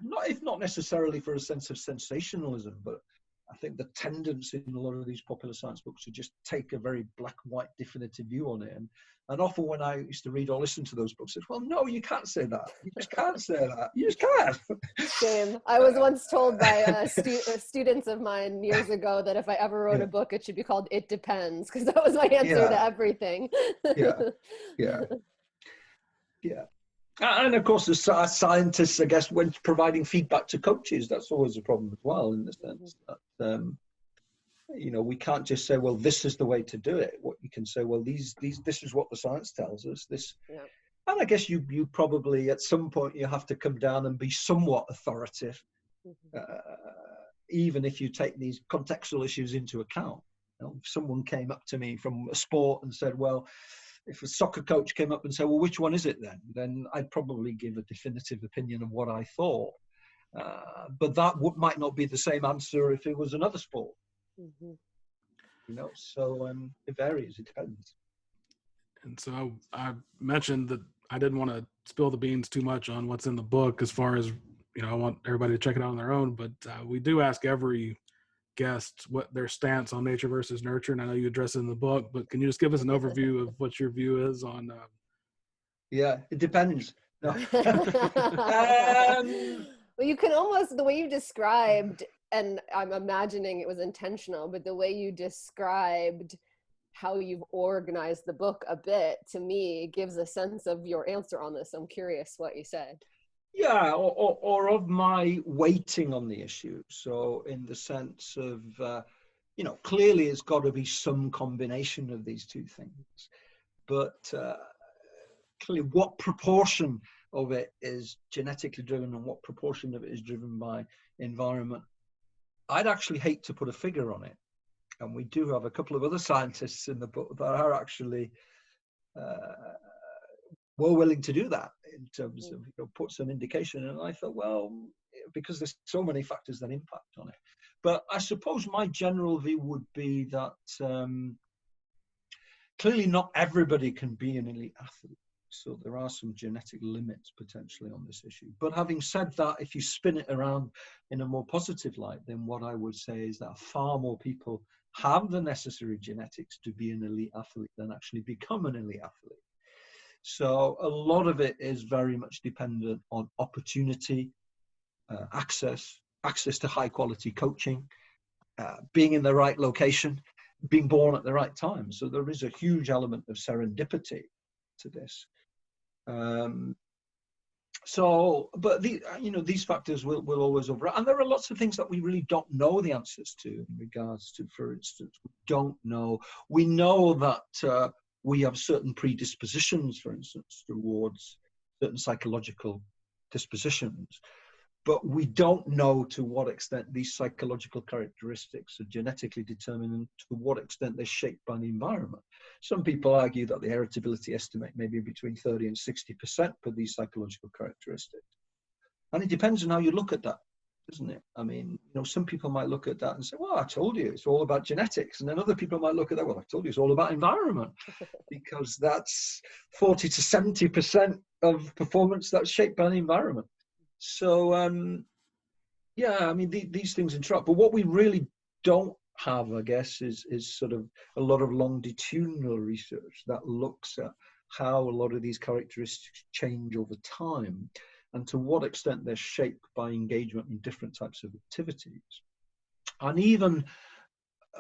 not necessarily for a sense of sensationalism, but I think the tendency in a lot of these popular science books to just take a very black and white definitive view on it. And often when I used to read or listen to those books, I said, well, no, you can't say that. You just can't say that. You just can't. Same. I was once told by students of mine years ago that if I ever wrote a book, it should be called It Depends, because that was my answer to everything. Yeah. And of course, as scientists, I guess, when providing feedback to coaches, that's always a problem as well, in the sense that, we can't just say, well, this is the way to do it. What you can say, well, this is what the science tells us. Yeah. And I guess you probably, at some point, you have to come down and be somewhat authoritative, even if you take these contextual issues into account. If someone came up to me from a sport and said, well, if a soccer coach came up and said, well, which one is it then I'd probably give a definitive opinion of what I thought. But that might not be the same answer if it was another sport. So it varies, it depends. And so I mentioned that I didn't want to spill the beans too much on what's in the book, as far as, I want everybody to check it out on their own, but we do ask every guest what their stance on nature versus nurture. And I know you address it in the book, but can you just give us an overview of what your view is on? Yeah, it depends. No. Well, you can almost, the way you described, and I'm imagining it was intentional, but the way you described how you've organized the book a bit, to me, gives a sense of your answer on this. I'm curious what you said. Yeah, or of my weighting on the issue. So in the sense of, clearly it's got to be some combination of these two things. But clearly what proportion of it is genetically driven and what proportion of it is driven by environment, I'd actually hate to put a figure on it. And we do have a couple of other scientists in the book that are actually were willing to do that in terms of put some indication. And I thought, well, because there's so many factors that impact on it. But I suppose my general view would be that clearly not everybody can be an elite athlete. So there are some genetic limits potentially on this issue. But having said that, if you spin it around in a more positive light, then what I would say is that far more people have the necessary genetics to be an elite athlete than actually become an elite athlete. So a lot of it is very much dependent on opportunity, access to high quality coaching, being in the right location, being born at the right time. So there is a huge element of serendipity to this. But these factors will always override. And there are lots of things that we really don't know the answers to in regards to, for instance, we know that we have certain predispositions, for instance, towards certain psychological dispositions, but we don't know to what extent these psychological characteristics are genetically determined and to what extent they're shaped by the environment. Some people argue that the heritability estimate may be between 30 and 60% for these psychological characteristics. And it depends on how you look at that, doesn't it? I mean, some people might look at that and say, well, I told you it's all about genetics. And then other people might look at that, well, I told you it's all about environment, because that's 40 to 70% of performance that's shaped by the environment. So, these things interact. But what we really don't have, I guess, is sort of a lot of longitudinal research that looks at how a lot of these characteristics change over time and to what extent they're shaped by engagement in different types of activities. And even,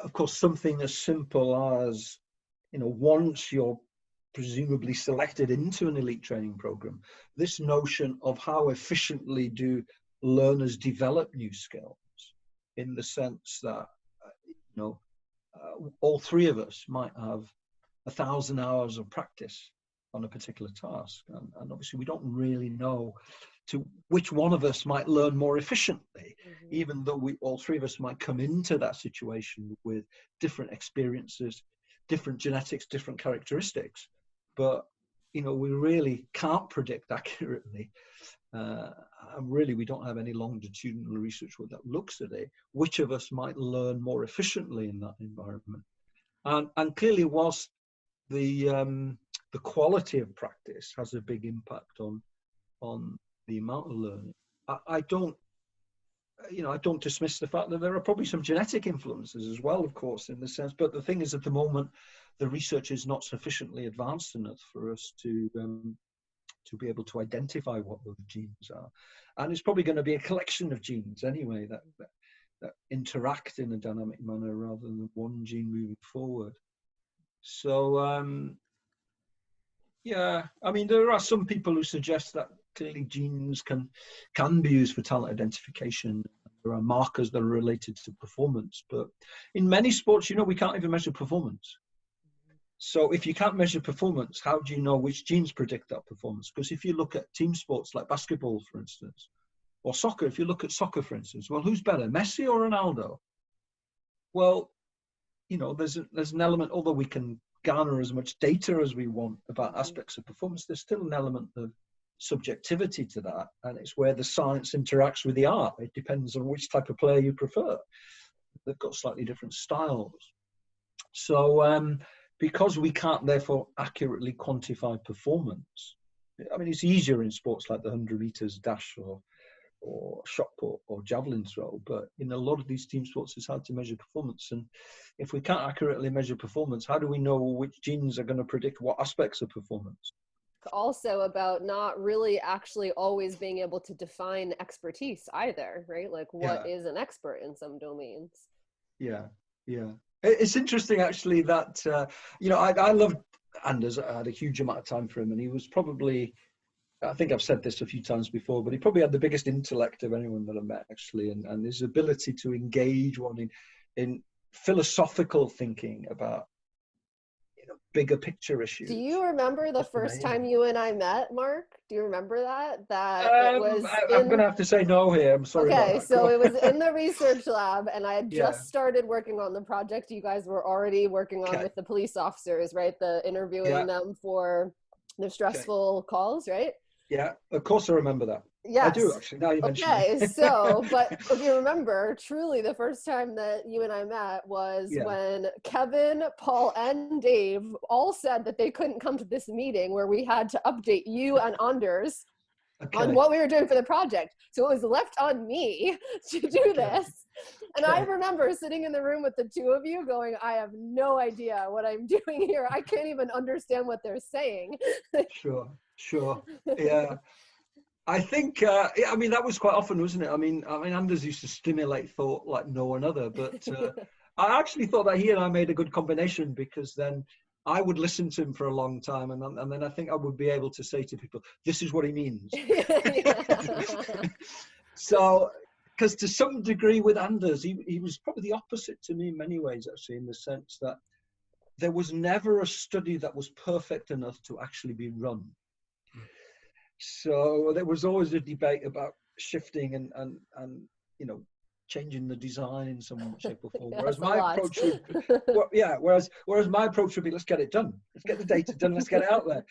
of course, something as simple as, once you're presumably selected into an elite training program, this notion of how efficiently do learners develop new skills, in the sense that all three of us might have 1,000 hours of practice on a particular task, and obviously we don't really know to which one of us might learn more efficiently, even though all three of us might come into that situation with different experiences, different genetics, different characteristics. But, we really can't predict accurately. And really, we don't have any longitudinal research that looks at it, which of us might learn more efficiently in that environment. And clearly, whilst the quality of practice has a big impact on the amount of learning, I don't dismiss the fact that there are probably some genetic influences as well, of course, in the sense. But the thing is, at the moment, the research is not sufficiently advanced enough for us to be able to identify what those genes are. And it's probably going to be a collection of genes anyway that interact in a dynamic manner rather than one gene moving forward. So Yeah, I mean, there are some people who suggest that clearly genes can be used for talent identification. There are markers that are related to performance, but in many sports, we can't even measure performance. So if you can't measure performance, how do you know which genes predict that performance? Because if you look at team sports like basketball, for instance, or soccer, if you look at soccer, for instance, well, who's better, Messi or Ronaldo? Well, there's an element, although we can garner as much data as we want about aspects of performance, there's still an element of subjectivity to that, and it's where the science interacts with the art. It depends on which type of player you prefer. They've got slightly different styles. So because we can't therefore accurately quantify performance, I mean, it's easier in sports like the 100 meters dash or shot put or javelin throw, but in a lot of these team sports, it's hard to measure performance. And if we can't accurately measure performance, how do we know which genes are going to predict what aspects of performance? Also about not really actually always being able to define expertise either, right? Like what is an expert in some domains? Yeah. It's interesting actually that, I loved Anders. I had a huge amount of time for him, and he was probably, I think I've said this a few times before, but he probably had the biggest intellect of anyone that I met, actually, and his ability to engage one in philosophical thinking about bigger picture issues. Do you remember the first time you and I met, Mark? Do you remember that? It was I'm going to have to say no here. I'm sorry. Okay, so it was in the research lab, and I had just started working on the project you guys were already working on with the police officers, right? The interviewing them for their stressful calls, right? Yeah, of course I remember that. Yes. I do, actually, now you mention it. Okay, so, but if you remember, truly the first time that you and I met was when Kevin, Paul, and Dave all said that they couldn't come to this meeting where we had to update you and Anders on what we were doing for the project. So it was left on me to do this. And I remember sitting in the room with the two of you going, I have no idea what I'm doing here. I can't even understand what they're saying. Sure. Yeah. I think, I mean, that was quite often, wasn't it? I mean, Anders used to stimulate thought like no one other, but I actually thought that he and I made a good combination, because then I would listen to him for a long time, and then I think I would be able to say to people, this is what he means. So, because to some degree with Anders, he was probably the opposite to me in many ways, actually, in the sense that there was never a study that was perfect enough to actually be run. So there was always a debate about shifting and changing the design in some shape or form. Whereas my approach would, my approach would be, let's get it done. Let's get the data done. Let's get it out there.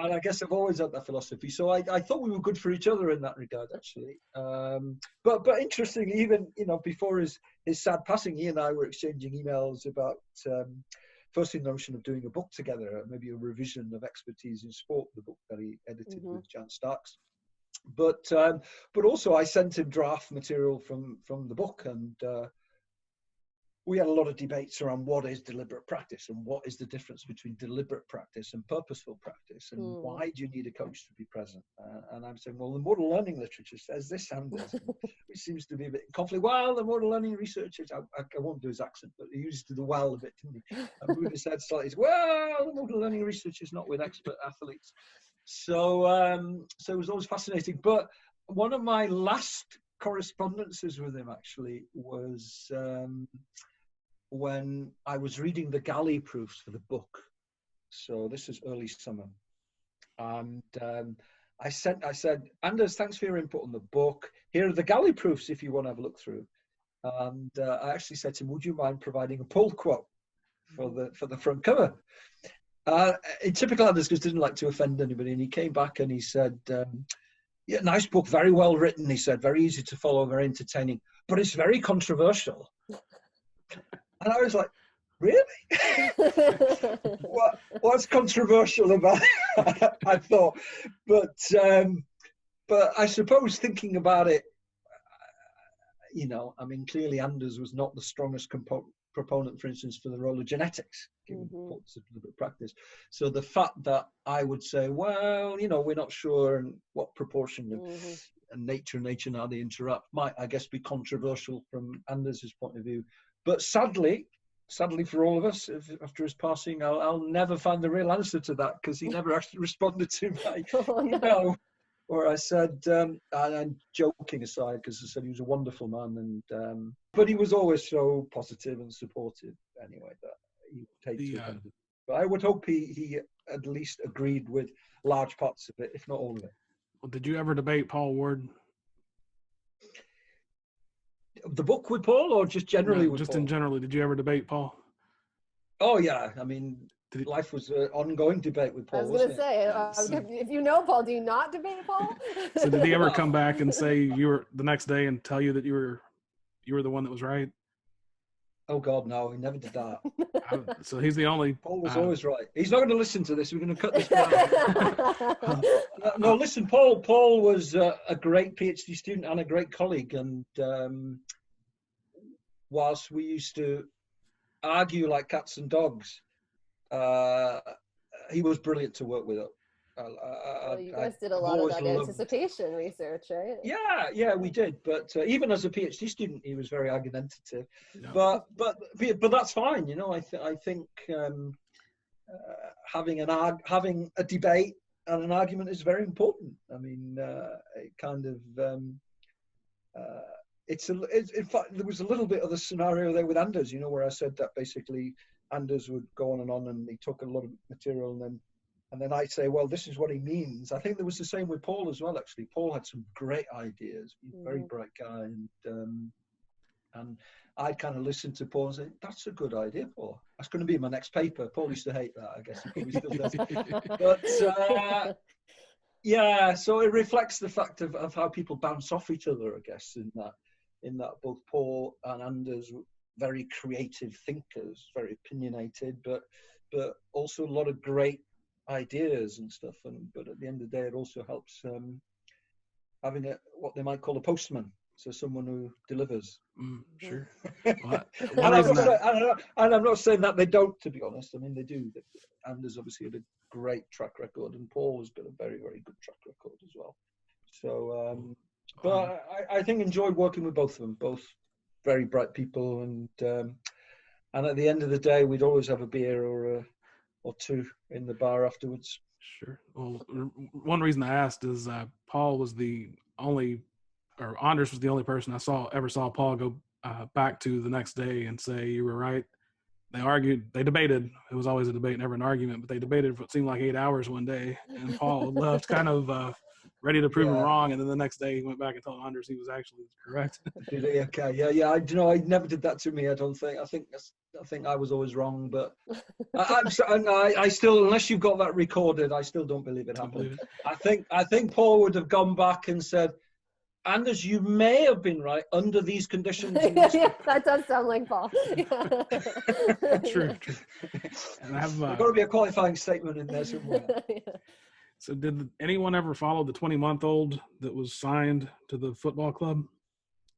And I guess I've always had that philosophy. So I thought we were good for each other in that regard, actually. But interestingly, even before his sad passing, he and I were exchanging emails about first the notion of doing a book together, maybe a revision of Expertise in Sport, the book that he edited with Jan Starks. But also I sent him draft material from the book, and we had a lot of debates around what is deliberate practice and what is the difference between deliberate practice and purposeful practice, and why do you need a coach to be present? And I'm saying, well, the model learning literature says this, Anders, which seems to be a bit in conflict. Well, the model learning researchers, I won't do his accent, but he used the well a bit, didn't he? And moved his head slightly, well, the model learning research is not with expert athletes. So it was always fascinating. But one of my last correspondences with him actually was when I was reading the galley proofs for the book. So this is early summer. And I said, Anders, thanks for your input on the book. Here are the galley proofs if you want to have a look through. And I actually said to him, would you mind providing a pull quote for the front cover? In typical Anders, because didn't like to offend anybody, and he came back and he said, yeah, nice book, very well written, he said, very easy to follow, very entertaining, but it's very controversial. And I was like, really? What's controversial about it? I thought, but I suppose thinking about it, I mean, clearly Anders was not the strongest proponent, for instance, for the role of genetics, given the importance of deliberate practice. So the fact that I would say, well, we're not sure and what proportion and nature and how they interact might, I guess, be controversial from Anders' point of view. But sadly, sadly for all of us, after his passing, I'll never find the real answer to that, because he never actually responded to my email where I said, and I'm joking aside, because I said he was a wonderful man, and but he was always so positive and supportive anyway that he would take to it. But I would hope he at least agreed with large parts of it, if not all of it. Well, did you ever debate Paul Ward? The book with Paul, or just generally with just Paul? in general, did you ever debate Paul? Oh yeah, I mean, life was an ongoing debate with Paul. I was going to say, if you know Paul, do you not debate Paul? So did he ever come back and say you were the next day and tell you that you were the one that was right? Oh God, no, he never did that. So he's the only. Paul was always right. He's not going to listen to this. We're going to cut this down. No, listen, Paul was a great PhD student and a great colleague, and whilst we used to argue like cats and dogs, he was brilliant to work with. Well, you guys did a lot of that anticipation research, right? Yeah, we did. But even as a PhD student, he was very argumentative. No. But that's fine, you know. I think having a debate and an argument is very important. I mean, it kind of in fact, there was a little bit of the scenario there with Anders, you know, where I said that basically Anders would go on, and he took a lot of material, and then I'd say, well, this is what he means. I think there was the same with Paul as well, actually. Paul had some great ideas. He's a very bright guy. And I'd kind of listen to Paul and say, that's a good idea, Paul. That's going to be my next paper. Paul used to hate that, I guess. He probably still does. But, yeah, so it reflects the fact of how people bounce off each other, I guess, in that both Paul and Anders were very creative thinkers, very opinionated, but also a lot of great ideas and stuff, but at the end of the day, it also helps having what they might call a postman, so someone who delivers. Sure. And I'm not saying that they don't, to be honest. I mean, they do. Anders obviously had a great track record, and Paul has got a very, very good track record as well. So, but I think enjoyed working with both of them, both very bright people, and at the end of the day, we'd always have a beer or two in the bar afterwards. Sure. Well, one reason I asked is Paul was Anders was the only person I ever saw Paul go back to the next day and say, you were right. They argued, they debated. It was always a debate, never an argument, but they debated for what seemed like 8 hours one day. And Paul left kind of ready to prove him wrong. And then the next day he went back and told Anders he was actually correct. Okay. Yeah. I never did that to me. I don't think. I think I was always wrong, but I still, unless you've got that recorded, I still don't believe it happened. I think Paul would have gone back and said, Anders, you may have been right under these conditions. Yeah, that does sound like Paul. True. And there's got to be a qualifying statement in there somewhere. Yeah. So did anyone ever follow the 20-month-old that was signed to the football club?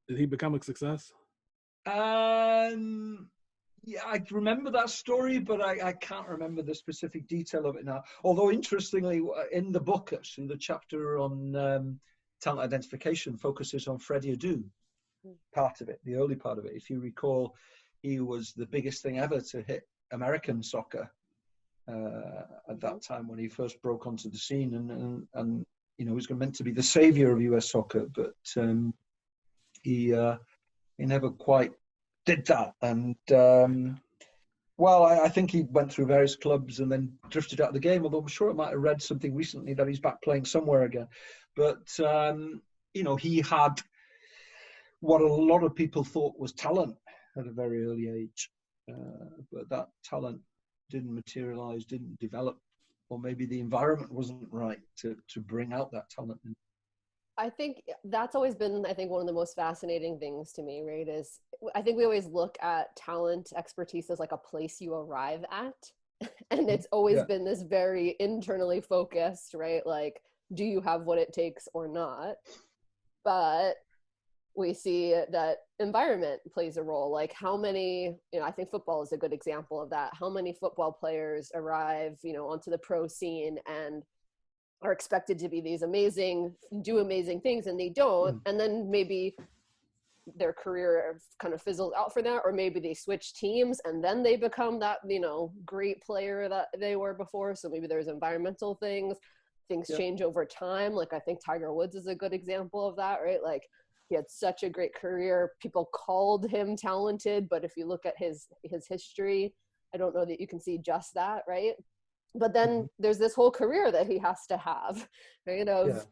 Did he become a success? Yeah, I remember that story, but I can't remember the specific detail of it now. Although, interestingly, in the book, actually, the chapter on talent identification focuses on Freddie Adu, part of it, the early part of it. If you recall, he was the biggest thing ever to hit American soccer at that time when he first broke onto the scene, and you know, he was meant to be the savior of US soccer, but he never quite did that. And well, I think he went through various clubs and then drifted out of the game, although I'm sure I might have read something recently that he's back playing somewhere again. But, you know, he had what a lot of people thought was talent at a very early age. But that talent didn't materialize, didn't develop, or maybe the environment wasn't right to bring out that talent. I think that's always been, one of the most fascinating things to me, right? Is I think we always look at talent, expertise as like a place you arrive at. And it's always been this very internally focused, right? Like, do you have what it takes or not? But we see that environment plays a role. Like how many, I think football is a good example of that. How many football players arrive, onto the pro scene and are expected to be do amazing things, and they don't. And then maybe their career kind of fizzles out for that, or maybe they switch teams and then they become that, great player that they were before. So maybe there's environmental things change over time. Like I think Tiger Woods is a good example of that, right? Like he had such a great career. People called him talented, but if you look at his history, I don't know that you can see just that, right? But then there's this whole career that he has to have, right? Of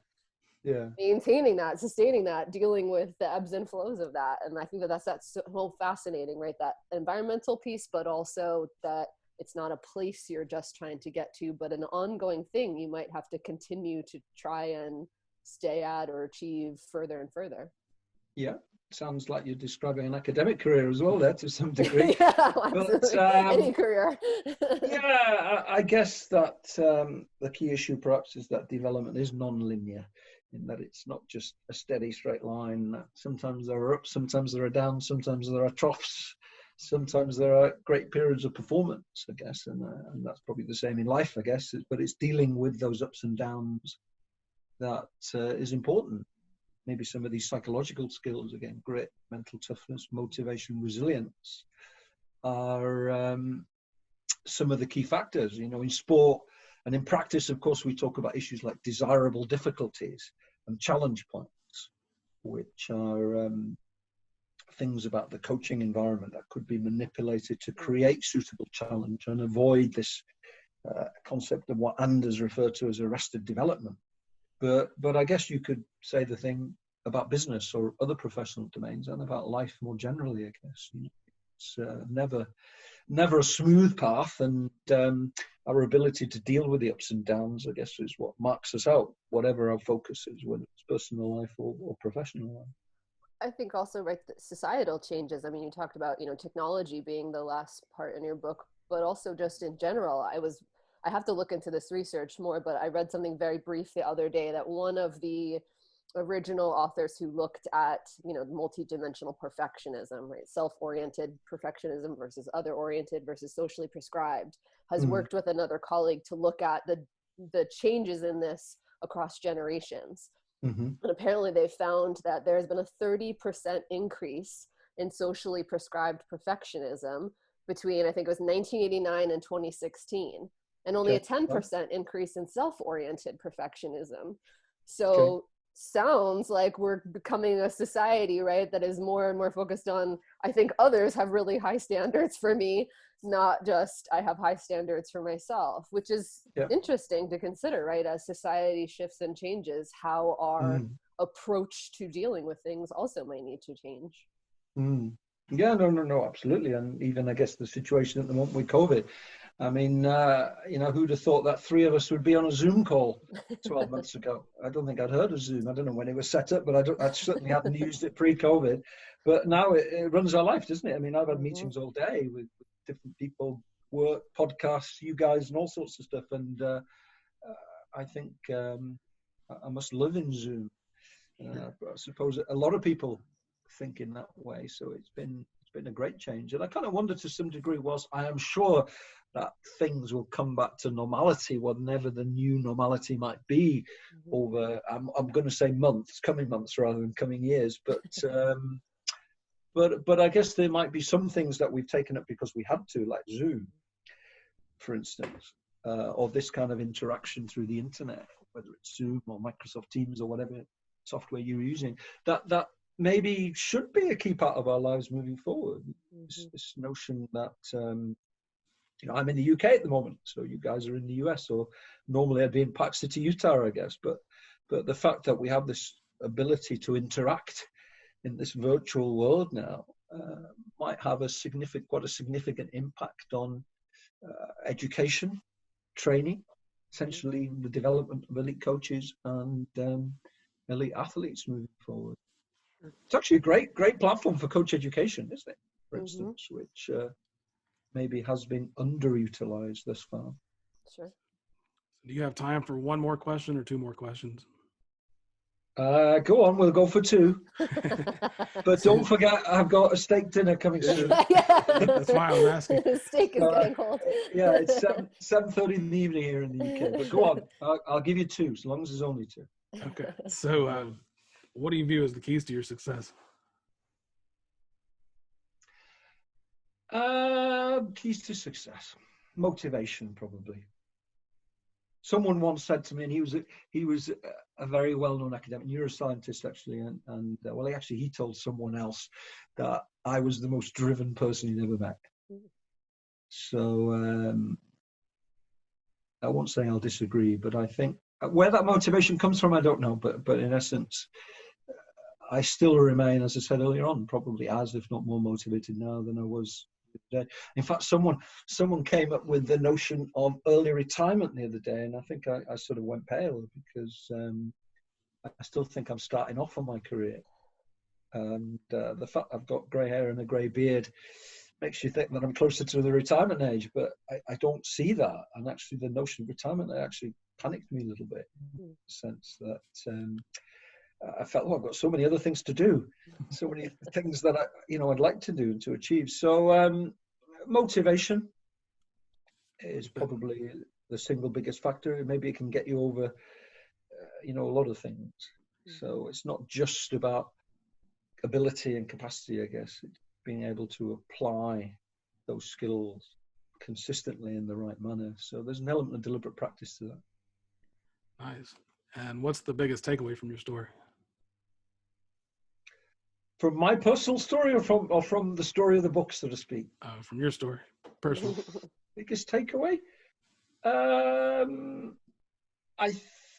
maintaining that, sustaining that, dealing with the ebbs and flows of that. And I think that's so fascinating, right? That environmental piece, but also that it's not a place you're just trying to get to, but an ongoing thing you might have to continue to try and stay at or achieve further and further. Yeah, sounds like you're describing an academic career as well there to some degree. Yeah, absolutely. Any career. Yeah, I guess that the key issue perhaps is that development is non-linear, in that it's not just a steady straight line. Sometimes there are ups, sometimes there are downs, sometimes there are troughs. Sometimes there are great periods of performance, I guess, and that's probably the same in life, I guess. But it's dealing with those ups and downs that is important. Maybe some of these psychological skills, again, grit, mental toughness, motivation, resilience, are some of the key factors. In sport and in practice, of course, we talk about issues like desirable difficulties and challenge points, which are things about the coaching environment that could be manipulated to create suitable challenge and avoid this concept of what Anders referred to as arrested development. But I guess you could say the thing about business or other professional domains and about life more generally, I guess. It's never a smooth path, and our ability to deal with the ups and downs, I guess, is what marks us out, whatever our focus is, whether it's personal life or professional life. I think also, right, societal changes. I mean, you talked about, technology being the last part in your book, but also just in general. I have to look into this research more, but I read something very brief the other day that one of the original authors who looked at, multidimensional perfectionism, right, self-oriented perfectionism versus other-oriented versus socially prescribed, has worked with another colleague to look at the changes in this across generations. And apparently they found that there's been a 30% increase in socially prescribed perfectionism between, I think it was 1989 and 2016, and only a 10% increase in self-oriented perfectionism. So sounds like we're becoming a society, right, that is more and more focused on, I think others have really high standards for me, not just I have high standards for myself, which is interesting to consider, right? As society shifts and changes, how our approach to dealing with things also might need to change. Yeah, no, absolutely. And even, I guess, the situation at the moment with COVID. I mean, who'd have thought that three of us would be on a Zoom call 12 months ago? I don't think I'd heard of Zoom. I don't know when it was set up, but I certainly hadn't used it pre-COVID. But now it runs our life, doesn't it? I mean, I've had meetings all day with different people, work, podcasts, you guys, and all sorts of stuff. And I think I must live in Zoom. But I suppose a lot of people think in that way. So it's been a great change. And I kind of wonder to some degree, whilst I am sure that things will come back to normality, whatever the new normality might be over, I'm going to say coming months rather than coming years. But I guess there might be some things that we've taken up because we had to, like Zoom, for instance, or this kind of interaction through the internet, whether it's Zoom or Microsoft Teams or whatever software you're using, that maybe should be a key part of our lives moving forward. This notion that, I'm in the UK at the moment, so you guys are in the US, or normally I'd be in Park City, Utah, I guess. But the fact that we have this ability to interact in this virtual world now might have quite a significant impact on education, training, essentially the development of elite coaches and elite athletes moving forward. It's actually a great platform for coach education, isn't it? For instance, which maybe has been underutilized thus far. Sure. Do you have time for one more question or two more questions? Go on, we'll go for two. But don't forget, I've got a steak dinner coming soon. That's why I was asking. The steak is getting cold. Yeah, it's 7:30 in the evening here in the UK. But go on, I'll give you two, as long as there's only two. Okay. So what do you view as the keys to your success? Keys to success, motivation, probably. Someone once said to me, and he was a very well-known academic neuroscientist, actually, and well, he told someone else that I was the most driven person he'd ever met. So I won't say I'll disagree, but I think where that motivation comes from, I don't know. But in essence, I still remain, as I said earlier on, probably as, if not more motivated now than I was today. In fact, someone came up with the notion of early retirement the other day, and I think I sort of went pale because I still think I'm starting off on my career. And the fact I've got grey hair and a grey beard makes you think that I'm closer to the retirement age, but I don't see that. And actually, the notion of retirement actually panicked me a little bit, in the sense that I felt, I've got so many other things to do, so many things that I'd like to do and to achieve. So motivation is probably the single biggest factor. Maybe it can get you over, a lot of things. So it's not just about ability and capacity, I guess. It's being able to apply those skills consistently in the right manner. So there's an element of deliberate practice to that. Nice. And what's the biggest takeaway from your story? From my personal story, or from the story of the book, so to speak? From your story, personal. Biggest takeaway? I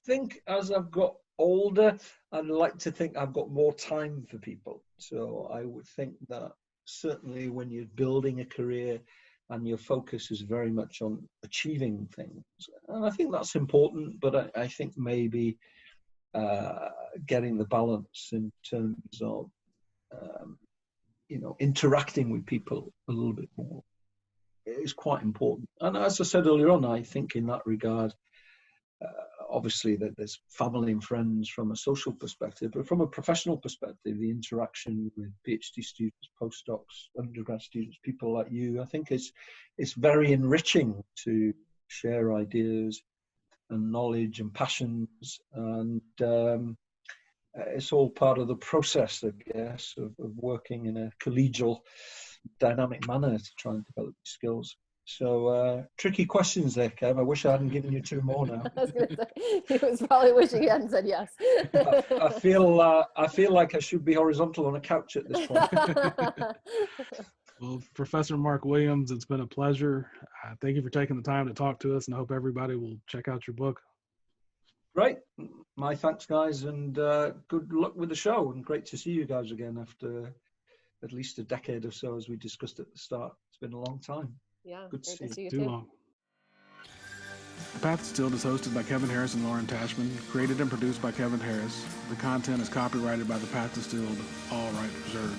think as I've got older, I'd like to think I've got more time for people. So I would think that certainly when you're building a career and your focus is very much on achieving things, and I think that's important, but I think maybe getting the balance in terms of interacting with people a little bit more is quite important. And as I said earlier on, I think in that regard, obviously that there's family and friends from a social perspective, but from a professional perspective, the interaction with PhD students, postdocs, undergrad students, people like you, I think it's very enriching to share ideas and knowledge and passions, and it's all part of the process, I guess, of working in a collegial, dynamic manner to try and develop skills. So tricky questions there, Kev. I wish I hadn't given you two more now. I was going to say, he was probably wishing he hadn't said yes. I feel like I should be horizontal on a couch at this point. Well, Professor Mark Williiams, it's been a pleasure. Thank you for taking the time to talk to us, and I hope everybody will check out your book. Great. My thanks, guys, and good luck with the show. And great to see you guys again after at least a decade or so, as we discussed at the start. It's been a long time. Yeah, good to see you. Too long. The Path Distilled is hosted by Kevin Harris and Lauren Tashman, created and produced by Kevin Harris. The content is copyrighted by The Path Distilled, all rights reserved.